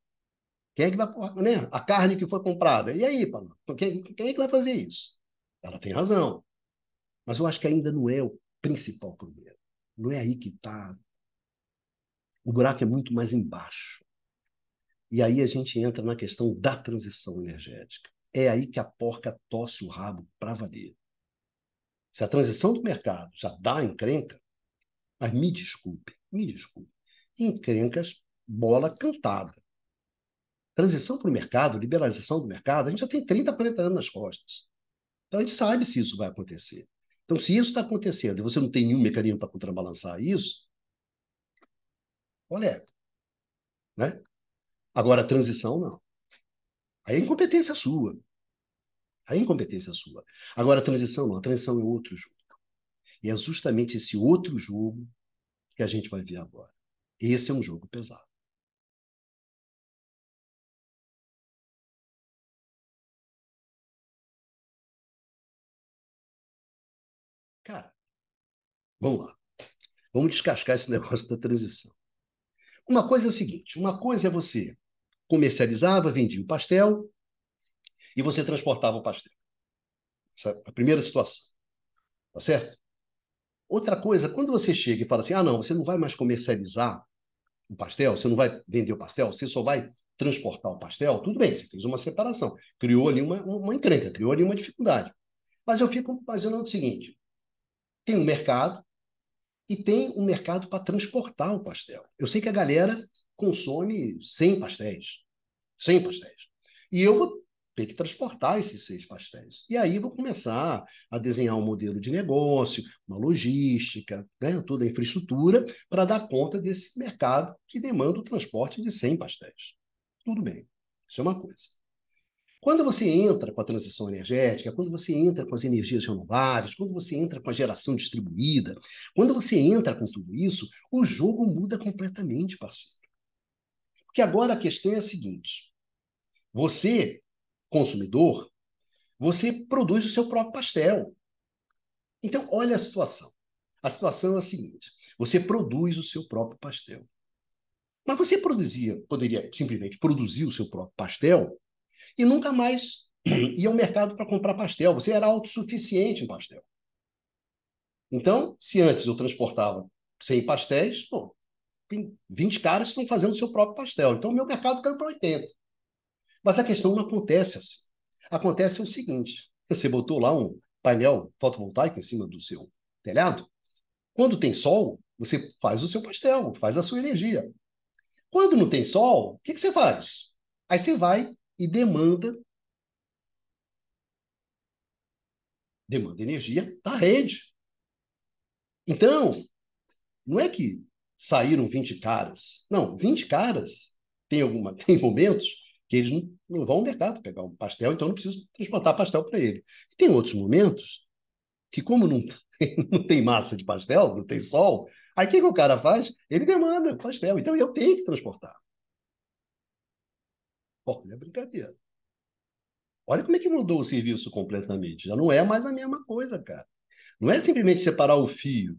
Quem é que vai, né? A carne que foi comprada. E aí, Paulo? Quem é que vai fazer isso? Ela tem razão. Mas eu acho que ainda não é o principal problema. Não é aí que está. O buraco é muito mais embaixo. E aí a gente entra na questão da transição energética. É aí que a porca torce o rabo para valer. Se a transição do mercado já dá encrenca, mas me desculpe, encrencas, bola cantada. Transição para o mercado, liberalização do mercado, a gente já tem 30, 40 anos nas costas. Então a gente sabe se isso vai acontecer. Então, se isso está acontecendo e você não tem nenhum mecanismo para contrabalançar isso, olha, né? Agora, a transição, não. Aí é incompetência sua. Aí é incompetência sua. Agora, a transição, não. A transição é outro jogo. E é justamente esse outro jogo que a gente vai ver agora. Esse é um jogo pesado. Cara, vamos lá. Vamos descascar esse negócio da transição. Uma coisa é o seguinte: uma coisa é você comercializava, vendia o pastel e você transportava o pastel. Essa é a primeira situação, tá certo? Outra coisa, quando você chega e fala assim, ah, não, você não vai mais comercializar o pastel, você não vai vender o pastel, você só vai transportar o pastel, tudo bem, você fez uma separação, criou ali uma encrenca, criou ali uma dificuldade. Mas eu fico imaginando o seguinte, tem um mercado e tem um mercado para transportar o pastel. Eu sei que a galera consome 100 pastéis, 100 pastéis. E eu vou ter que transportar esses 6 pastéis. E aí vou começar a desenhar um modelo de negócio, uma logística, né, toda a infraestrutura para dar conta desse mercado que demanda o transporte de 100 pastéis. Tudo bem, isso é uma coisa. Quando você entra com a transição energética, quando você entra com as energias renováveis, quando você entra com a geração distribuída, quando você entra com tudo isso, o jogo muda completamente, parceiro. Porque agora a questão é a seguinte: você, consumidor, você produz o seu próprio pastel. Então, olha a situação. A situação é a seguinte: você produz o seu próprio pastel. Mas você poderia simplesmente produzir o seu próprio pastel e nunca mais ia ao mercado para comprar pastel. Você era autossuficiente em pastel. Então, se antes eu transportava 100 pastéis, pô, tem 20 caras que estão fazendo o seu próprio pastel. Então, o meu mercado caiu para 80. Mas a questão não acontece assim. Acontece o seguinte: você botou lá um painel fotovoltaico em cima do seu telhado. Quando tem sol, você faz o seu pastel, faz a sua energia. Quando não tem sol, o que você faz? Aí você vai e demanda energia da rede. Então, não é que saíram 20 caras. Não, 20 caras tem momentos que eles não vão ao mercado pegar um pastel, então não preciso transportar pastel para ele. E tem outros momentos que, como não, não tem massa de pastel, não tem sol, aí o que o cara faz? Ele demanda pastel. Então eu tenho que transportar. Olha a brincadeira. Olha como é que mudou o serviço completamente. Já não é mais a mesma coisa, cara. Não é simplesmente separar o fio.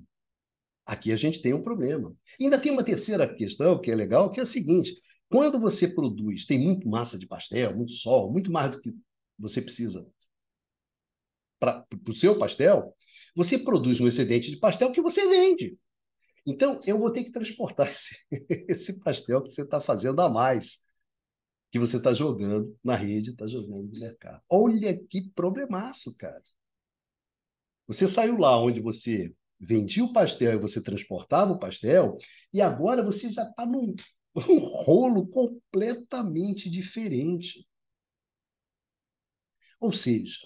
Aqui a gente tem um problema. E ainda tem uma terceira questão que é legal, que é a seguinte: quando você produz, tem muito massa de pastel, muito sol, muito mais do que você precisa para o seu pastel, você produz um excedente de pastel que você vende. Então, eu vou ter que transportar esse pastel que você está fazendo a mais, que você está jogando na rede, está jogando no mercado. Olha que problemaço, cara. Você saiu lá onde você vendia o pastel e você transportava o pastel, e agora você já está num um rolo completamente diferente. Ou seja,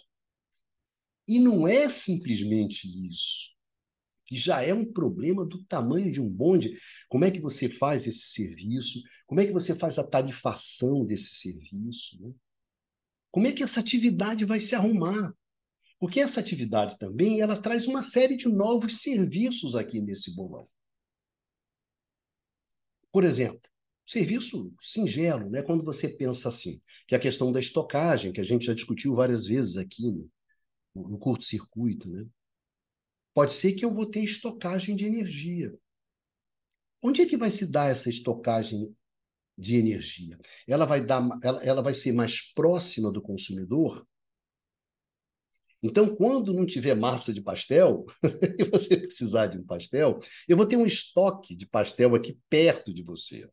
e não é simplesmente isso. E já é um problema do tamanho de um bonde. Como é que você faz esse serviço? Como é que você faz a tarifação desse serviço, né? Como é que essa atividade vai se arrumar? Porque essa atividade também, ela traz uma série de novos serviços aqui nesse bolão. Por exemplo, serviço singelo, né? Quando você pensa assim, que é a questão da estocagem, que a gente já discutiu várias vezes aqui no curto-circuito, né? Pode ser que eu vou ter estocagem de energia. Onde é que vai se dar essa estocagem de energia? Ela vai ser mais próxima do consumidor? Então, quando não tiver massa de pastel, e você precisar de um pastel, eu vou ter um estoque de pastel aqui perto de você.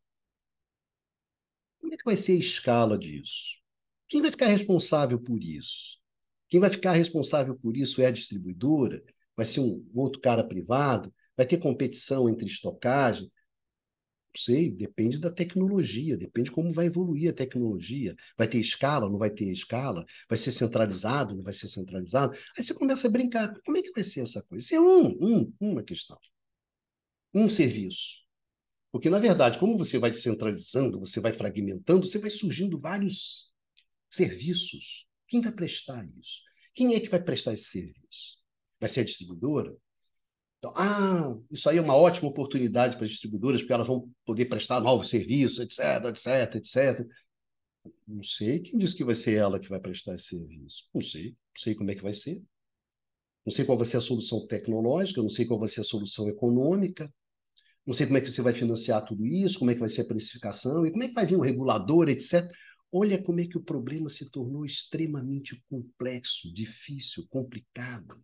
Como é que vai ser a escala disso? Quem vai ficar responsável por isso? Quem vai ficar responsável por isso é a distribuidora? Vai ser um outro cara privado? Vai ter competição entre estocagem? Não sei, depende da tecnologia, depende como vai evoluir a tecnologia. Vai ter escala, não vai ter escala? Vai ser centralizado, não vai ser centralizado? Aí você começa a brincar. Como é que vai ser essa coisa? Isso é uma questão, um serviço. Porque, na verdade, como você vai descentralizando, você vai fragmentando, você vai surgindo vários serviços. Quem vai prestar isso? Quem é que vai prestar esse serviço? Vai ser a distribuidora? Então, isso aí é uma ótima oportunidade para as distribuidoras, porque elas vão poder prestar novos serviços, etc, etc, etc. Não sei quem disse que vai ser ela que vai prestar esse serviço. Não sei como é que vai ser. Não sei qual vai ser a solução tecnológica, não sei qual vai ser a solução econômica, não sei como é que você vai financiar tudo isso, como é que vai ser a precificação, e como é que vai vir o regulador, etc. Olha como é que o problema se tornou extremamente complexo, difícil, complicado.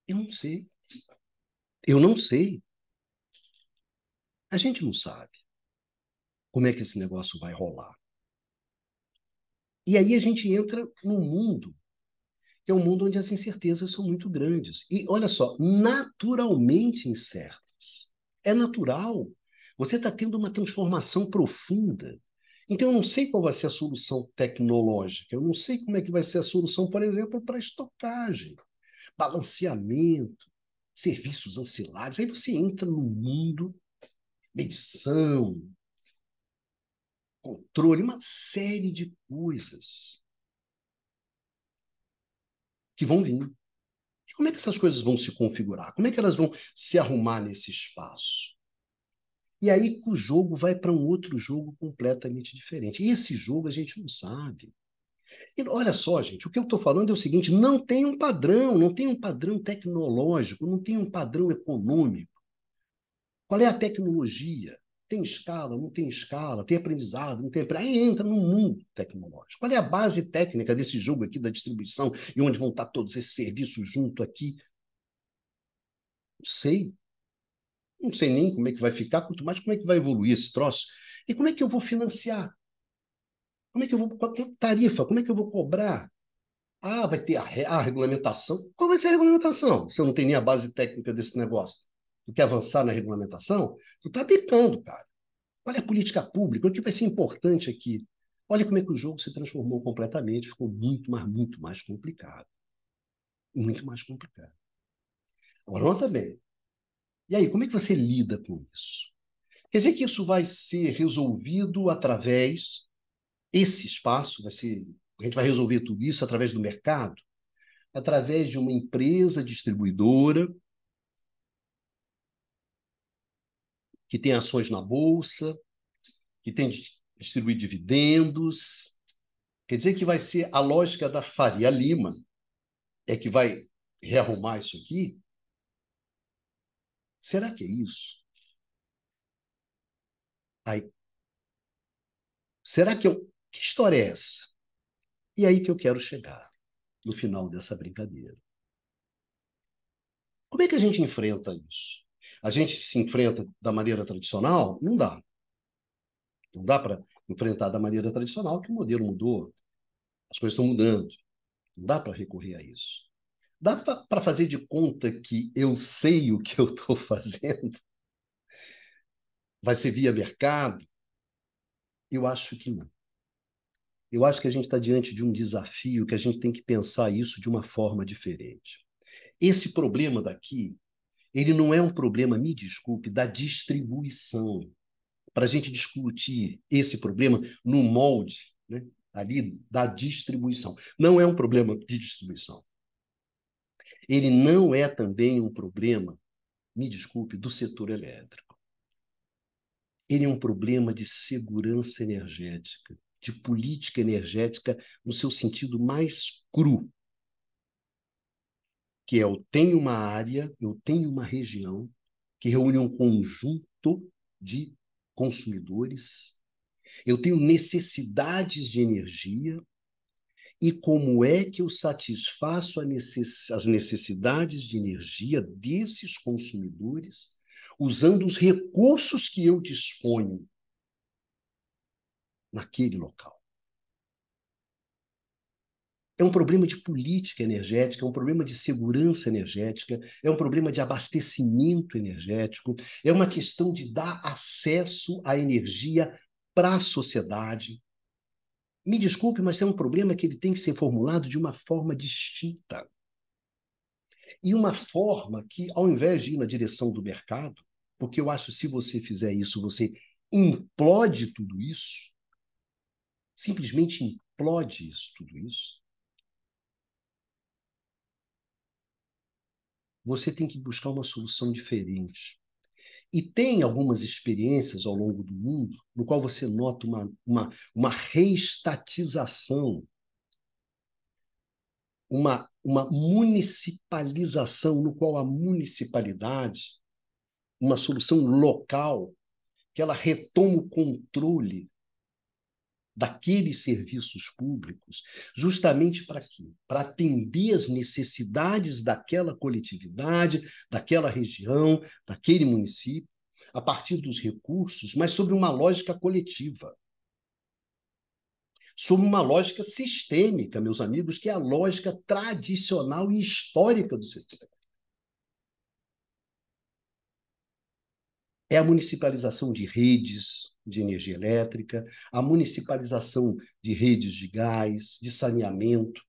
Eu não sei. Eu não sei. A gente não sabe como é que esse negócio vai rolar. E aí a gente entra num mundo, que é um mundo onde as incertezas são muito grandes. E olha só, naturalmente incertas. É natural. Você está tendo uma transformação profunda. Então, eu não sei qual vai ser a solução tecnológica, eu não sei como é que vai ser a solução, por exemplo, para estocagem, balanceamento, serviços ancilares. Aí você entra no mundo, medição, controle, uma série de coisas que vão vir. E como é que essas coisas vão se configurar? Como é que elas vão se arrumar nesse espaço? E aí o jogo vai para um outro jogo completamente diferente. E esse jogo a gente não sabe. E olha só, gente, o que eu estou falando é o seguinte: não tem um padrão, não tem um padrão tecnológico, não tem um padrão econômico. Qual é a tecnologia? Tem escala, não tem escala, tem aprendizado, não tem aprendizado. Aí entra no mundo tecnológico. Qual é a base técnica desse jogo aqui da distribuição e onde vão estar todos esses serviços junto aqui? Não sei. Não sei nem como é que vai ficar, quanto mais como é que vai evoluir esse troço. E como é que eu vou financiar? Como é que eu vou. Qual é tarifa? Como é que eu vou cobrar? Vai ter a regulamentação. Qual vai ser a regulamentação? Se eu não tenho nem a base técnica desse negócio. Tu quer avançar na regulamentação? Tu tá bicando, cara. Qual é a política pública? O que vai ser importante aqui? Olha como é que o jogo se transformou completamente, ficou muito mais complicado. Muito mais complicado. Agora, nota bem. E aí, como é que você lida com isso? Quer dizer que isso vai ser resolvido através, esse espaço vai ser, a gente vai resolver tudo isso através do mercado, através de uma empresa distribuidora que tem ações na bolsa, que tem de distribuir dividendos. Quer dizer que vai ser a lógica da Faria Lima, é que vai rearrumar isso aqui? Será que é isso? Aí, será que eu. Que história é essa? E aí que eu quero chegar, no final dessa brincadeira. Como é que a gente enfrenta isso? A gente se enfrenta da maneira tradicional? Não dá. Não dá para enfrentar da maneira tradicional, que o modelo mudou, as coisas estão mudando. Não dá para recorrer a isso. Dá para fazer de conta que eu sei o que eu estou fazendo? Vai ser via mercado? Eu acho que não. Eu acho que a gente está diante de um desafio que a gente tem que pensar isso de uma forma diferente. Esse problema daqui, Ele não é um problema, me desculpe, da distribuição. Para a gente discutir esse problema no molde, né, ali da distribuição. Não é um problema de distribuição. Ele não é também um problema, me desculpe, do setor elétrico. Ele é um problema de segurança energética, de política energética no seu sentido mais cru, que é eu tenho uma área, eu tenho uma região que reúne um conjunto de consumidores, eu tenho necessidades de energia, e como é que eu satisfaço as necessidades de energia desses consumidores usando os recursos que eu disponho naquele local. É um problema de política energética, é um problema de segurança energética, é um problema de abastecimento energético, é uma questão de dar acesso à energia para a sociedade. Me desculpe, mas é um problema que ele tem que ser formulado de uma forma distinta. E uma forma que, ao invés de ir na direção do mercado, porque eu acho que se você fizer isso, você implode tudo isso, simplesmente implode isso, tudo isso, você tem que buscar uma solução diferente. E tem algumas experiências ao longo do mundo no qual você nota uma reestatização, uma municipalização, no qual a municipalidade, uma solução local, que ela retoma o controle daqueles serviços públicos, justamente para quê? Para atender as necessidades daquela coletividade, daquela região, daquele município, a partir dos recursos, mas sobre uma lógica coletiva, sobre uma lógica sistêmica, meus amigos, que é a lógica tradicional e histórica do setor. É a municipalização de redes de energia elétrica, a municipalização de redes de gás, de saneamento,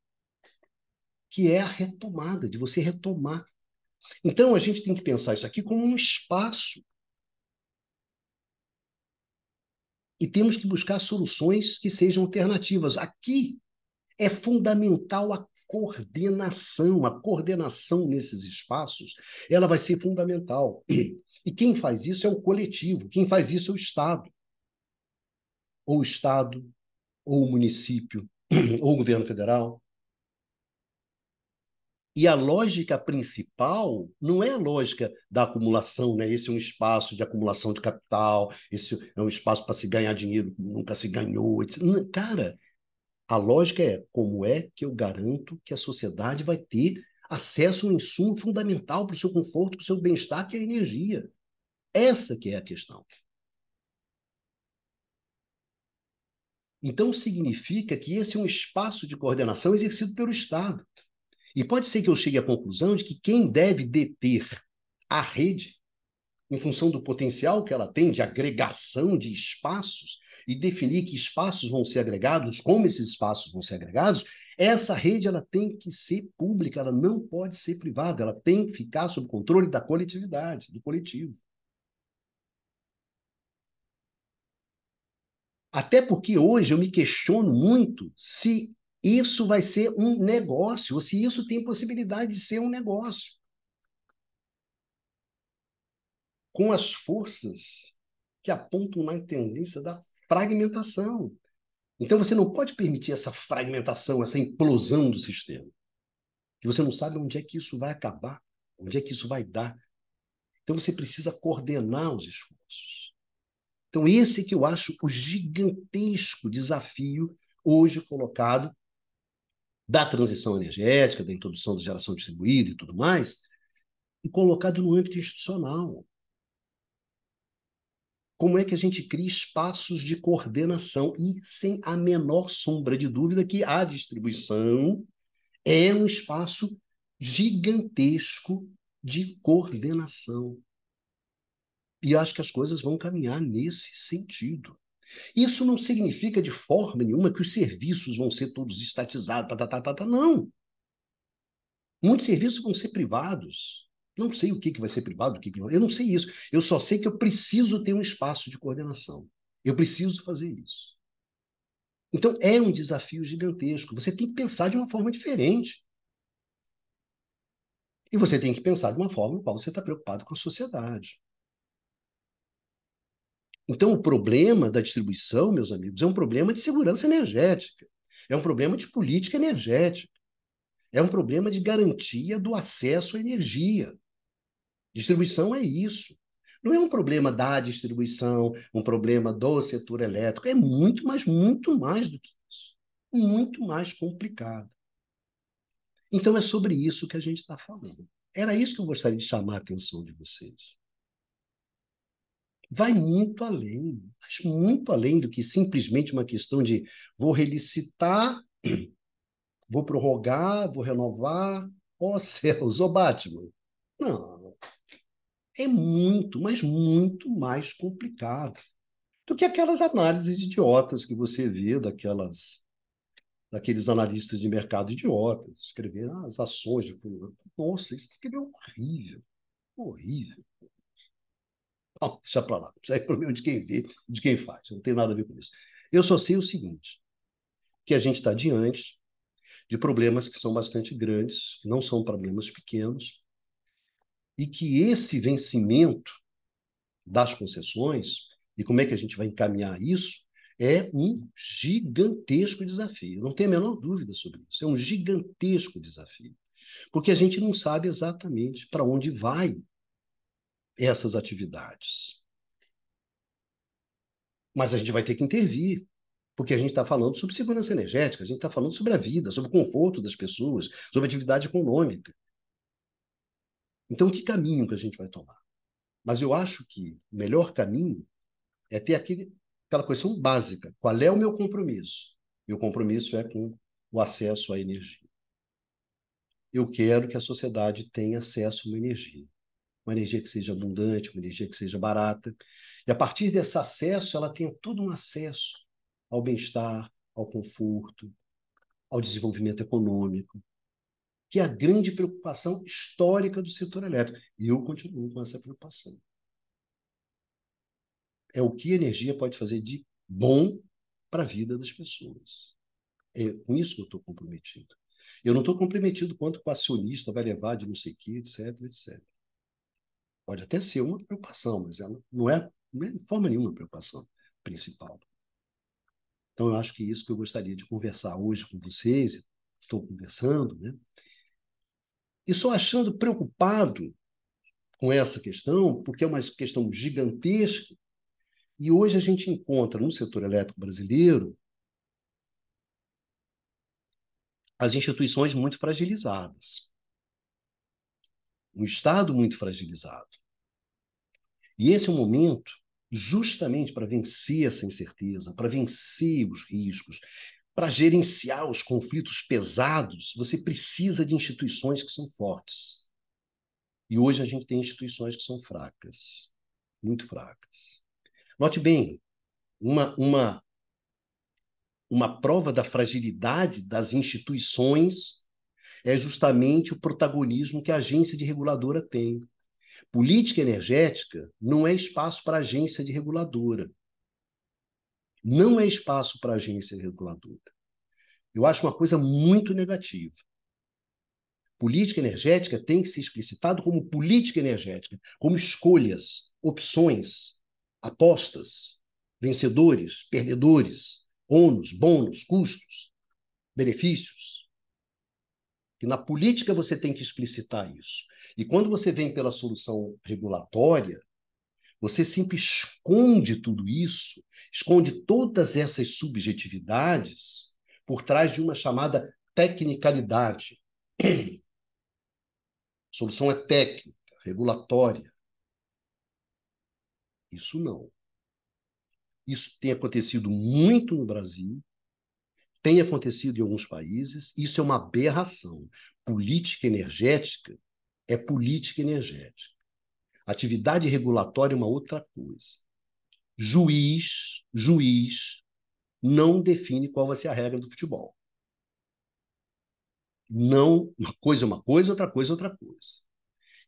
que é a retomada, de você retomar. Então, a gente tem que pensar isso aqui como um espaço. E temos que buscar soluções que sejam alternativas. Aqui é fundamental a coordenação. A coordenação nesses espaços, ela vai ser fundamental. E quem faz isso é o coletivo, quem faz isso é o Estado. Ou o Estado, ou o município, ou o governo federal. E a lógica principal não é a lógica da acumulação, né? Esse é um espaço de acumulação de capital, esse é um espaço para se ganhar dinheiro que nunca se ganhou. Cara, a lógica é como é que eu garanto que a sociedade vai ter acesso a um insumo fundamental para o seu conforto, para o seu bem-estar, que é a energia. Essa que é a questão. Então, significa que esse é um espaço de coordenação exercido pelo Estado. E pode ser que eu chegue à conclusão de que quem deve deter a rede, em função do potencial que ela tem de agregação de espaços, e definir que espaços vão ser agregados, como esses espaços vão ser agregados, essa rede ela tem que ser pública, ela não pode ser privada, ela tem que ficar sob controle da coletividade, do coletivo. Até porque hoje eu me questiono muito se isso vai ser um negócio, ou se isso tem possibilidade de ser um negócio. Com as forças que apontam na tendência da fragmentação. Então você não pode permitir essa fragmentação, essa implosão do sistema. Que você não sabe onde é que isso vai acabar, onde é que isso vai dar. Então você precisa coordenar os esforços. Então esse que eu acho o gigantesco desafio hoje colocado da transição energética, da introdução da geração distribuída e tudo mais, e colocado no âmbito institucional. Como é que a gente cria espaços de coordenação e sem a menor sombra de dúvida que a distribuição é um espaço gigantesco de coordenação. E acho que as coisas vão caminhar nesse sentido. Isso não significa de forma nenhuma que os serviços vão ser todos estatizados, não. Muitos serviços vão ser privados. Não sei o que vai ser privado, o que não. Eu não sei isso. Eu só sei que eu preciso ter um espaço de coordenação. Eu preciso fazer isso. Então, é um desafio gigantesco. Você tem que pensar de uma forma diferente. E você tem que pensar de uma forma no qual você está preocupado com a sociedade. Então, o problema da distribuição, meus amigos, é um problema de segurança energética. É um problema de política energética. É um problema de garantia do acesso à energia. Distribuição é isso. Não é um problema da distribuição, um problema do setor elétrico. É muito mais do que isso. Muito mais complicado. Então, é sobre isso que a gente está falando. Era isso que eu gostaria de chamar a atenção de vocês. Vai muito além, mas muito além do que simplesmente uma questão de vou relicitar, vou prorrogar, vou renovar. Ó céus, ó Batman. Não, é muito, mas muito mais complicado do que aquelas análises idiotas que você vê daqueles analistas de mercado idiotas, escrever as ações de fulano. Nossa, isso aqui é horrível, horrível. Não, deixa para lá. Isso aí é problema de quem vê, de quem faz. Não tem nada a ver com isso. Eu só sei o seguinte, que a gente está diante de problemas que são bastante grandes, que não são problemas pequenos, e que esse vencimento das concessões, e como é que a gente vai encaminhar isso, é um gigantesco desafio. Não tem a menor dúvida sobre isso. É um gigantesco desafio. Porque a gente não sabe exatamente para onde vai essas atividades. Mas a gente vai ter que intervir, porque a gente está falando sobre segurança energética, a gente está falando sobre a vida, sobre o conforto das pessoas, sobre atividade econômica. Então, que caminho que a gente vai tomar? Mas eu acho que o melhor caminho é ter aquela questão básica. Qual é o meu compromisso? Meu compromisso é com o acesso à energia. Eu quero que a sociedade tenha acesso a uma energia que seja abundante, uma energia que seja barata. E a partir desse acesso, ela tenha todo um acesso ao bem-estar, ao conforto, ao desenvolvimento econômico, que é a grande preocupação histórica do setor elétrico. E eu continuo com essa preocupação. É o que a energia pode fazer de bom para a vida das pessoas. É com isso que eu estou comprometido. Eu não estou comprometido quanto o acionista vai levar de não sei o que, etc, etc. Pode até ser uma preocupação, mas ela não é de forma nenhuma a preocupação principal. Então, eu acho que é isso que eu gostaria de conversar hoje com vocês, estou conversando, né? E só achando preocupado com essa questão, porque é uma questão gigantesca, e hoje a gente encontra no setor elétrico brasileiro as instituições muito fragilizadas, um Estado muito fragilizado. E esse é o momento justamente para vencer essa incerteza, para vencer os riscos, para gerenciar os conflitos pesados, você precisa de instituições que são fortes. E hoje a gente tem instituições que são fracas, muito fracas. Note bem, uma, uma, uma prova da fragilidade das instituições é justamente o protagonismo que a agência de reguladora tem. Política energética não é espaço para agência de reguladora. Não é espaço para agência reguladora. Eu acho uma coisa muito negativa. Política energética tem que ser explicitado como política energética, como escolhas, opções, apostas, vencedores, perdedores, ônus, bônus, custos, benefícios. E na política você tem que explicitar isso. E quando você vem pela solução regulatória, você sempre esconde tudo isso, esconde todas essas subjetividades por trás de uma chamada tecnicalidade. A solução é técnica, regulatória. Isso não. Isso tem acontecido muito no Brasil, tem acontecido em alguns países, isso é uma aberração. Política energética é política energética. Atividade regulatória é uma outra coisa. Juiz não define qual vai ser a regra do futebol. Não, uma coisa é uma coisa, outra coisa é outra coisa.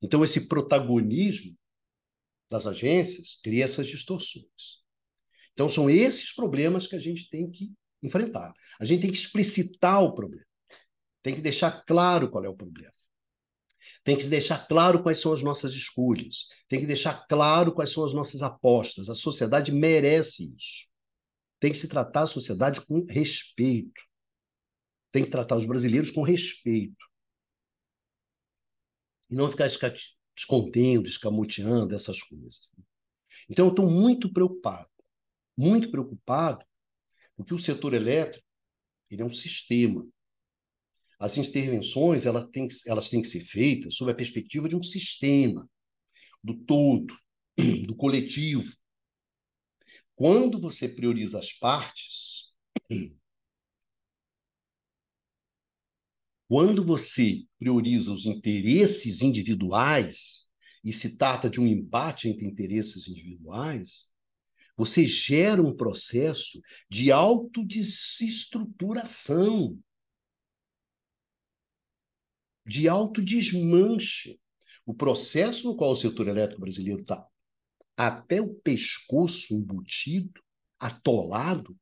Então, esse protagonismo das agências cria essas distorções. Então, são esses problemas que a gente tem que enfrentar. A gente tem que explicitar o problema. Tem que deixar claro qual é o problema. Tem que deixar claro quais são as nossas escolhas. Tem que deixar claro quais são as nossas apostas. A sociedade merece isso. Tem que se tratar a sociedade com respeito. Tem que tratar os brasileiros com respeito. E não ficar escondendo, escamoteando essas coisas. Então, eu estou muito preocupado, porque o setor elétrico ele é um sistema. As intervenções elas têm que ser feitas sob a perspectiva de um sistema, do todo, do coletivo. Quando você prioriza as partes, quando você prioriza os interesses individuais, e se trata de um embate entre interesses individuais, você gera um processo de autodesestruturação, de autodesmanche. O processo no qual o setor elétrico brasileiro está até o pescoço embutido, atolado,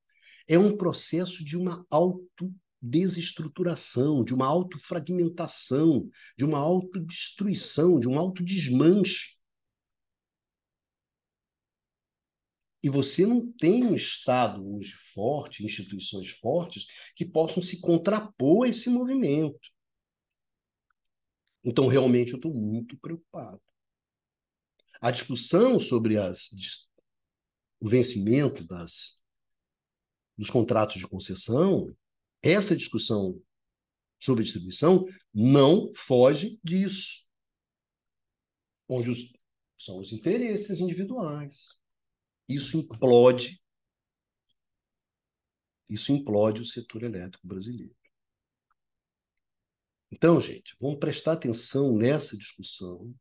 é um processo de uma autodesestruturação, de uma autofragmentação, de uma autodestruição, de um autodesmanche. E você não tem um Estado hoje forte, instituições fortes, que possam se contrapor a esse movimento. Então, realmente, eu estou muito preocupado. A discussão sobre o vencimento dos contratos de concessão, essa discussão sobre a distribuição não foge disso, onde são os interesses individuais. Isso implode o setor elétrico brasileiro. Então, gente, vamos prestar atenção nessa discussão.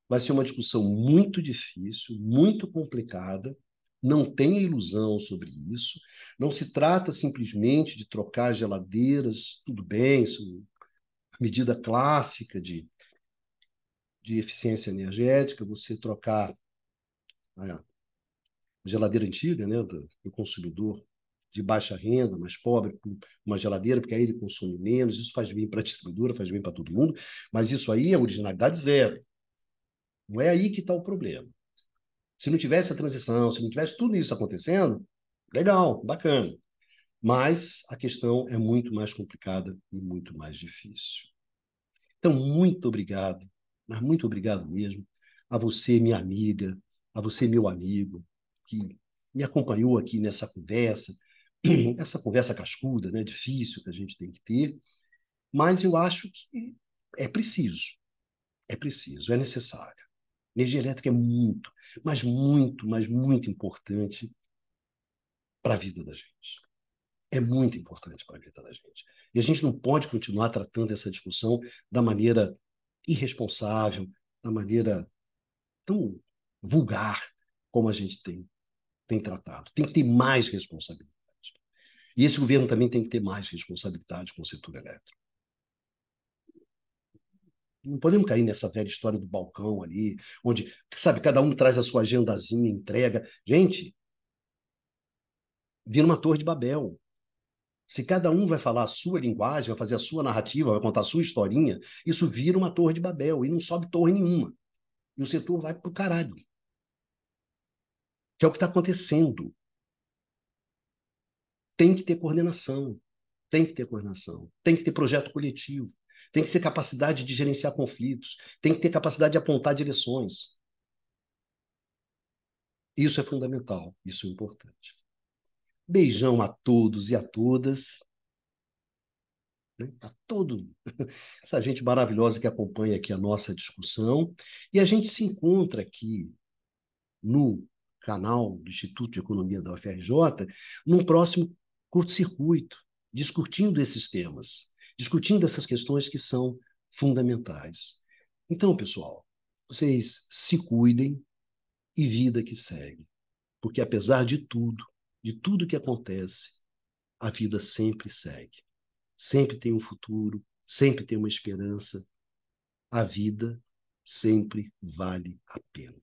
Vai ser uma discussão muito difícil, muito complicada. Não tenha ilusão sobre isso. Não se trata simplesmente de trocar geladeiras, tudo bem, isso é medida clássica de eficiência energética, você trocar a geladeira antiga, né, do consumidor de baixa renda, mais pobre, por uma geladeira, porque aí ele consome menos, isso faz bem para a distribuidora, faz bem para todo mundo, mas isso aí é originalidade zero. Não é aí que está o problema. Se não tivesse a transição, se não tivesse tudo isso acontecendo, legal, bacana. Mas a questão é muito mais complicada e muito mais difícil. Então, muito obrigado, mas muito obrigado mesmo a você, minha amiga, a você, meu amigo, que me acompanhou aqui nessa conversa, essa conversa cascuda, né, difícil que a gente tem que ter, mas eu acho que é preciso, é necessário. Energia elétrica é muito, mas muito importante para a vida da gente. É muito importante para a vida da gente. E a gente não pode continuar tratando essa discussão da maneira irresponsável, da maneira tão vulgar como a gente tem tratado. Tem que ter mais responsabilidade. E esse governo também tem que ter mais responsabilidade com o setor elétrico. Não podemos cair nessa velha história do balcão ali, onde, sabe, cada um traz a sua agendazinha, entrega. Gente, vira uma torre de Babel. Se cada um vai falar a sua linguagem, vai fazer a sua narrativa, vai contar a sua historinha, isso vira uma torre de Babel e não sobe torre nenhuma. E o setor vai pro caralho. Que é o que está acontecendo. Tem que ter coordenação, tem que ter coordenação, tem que ter projeto coletivo, tem que ter capacidade de gerenciar conflitos, tem que ter capacidade de apontar direções. Isso é fundamental, isso é importante. Beijão a todos e a todas, né? A todo essa gente maravilhosa que acompanha aqui a nossa discussão. E a gente se encontra aqui no canal do Instituto de Economia da UFRJ, num próximo curto-circuito, discutindo esses temas, discutindo essas questões que são fundamentais. Então, pessoal, vocês se cuidem e vida que segue. Porque apesar de tudo que acontece, a vida sempre segue. Sempre tem um futuro, sempre tem uma esperança. A vida sempre vale a pena.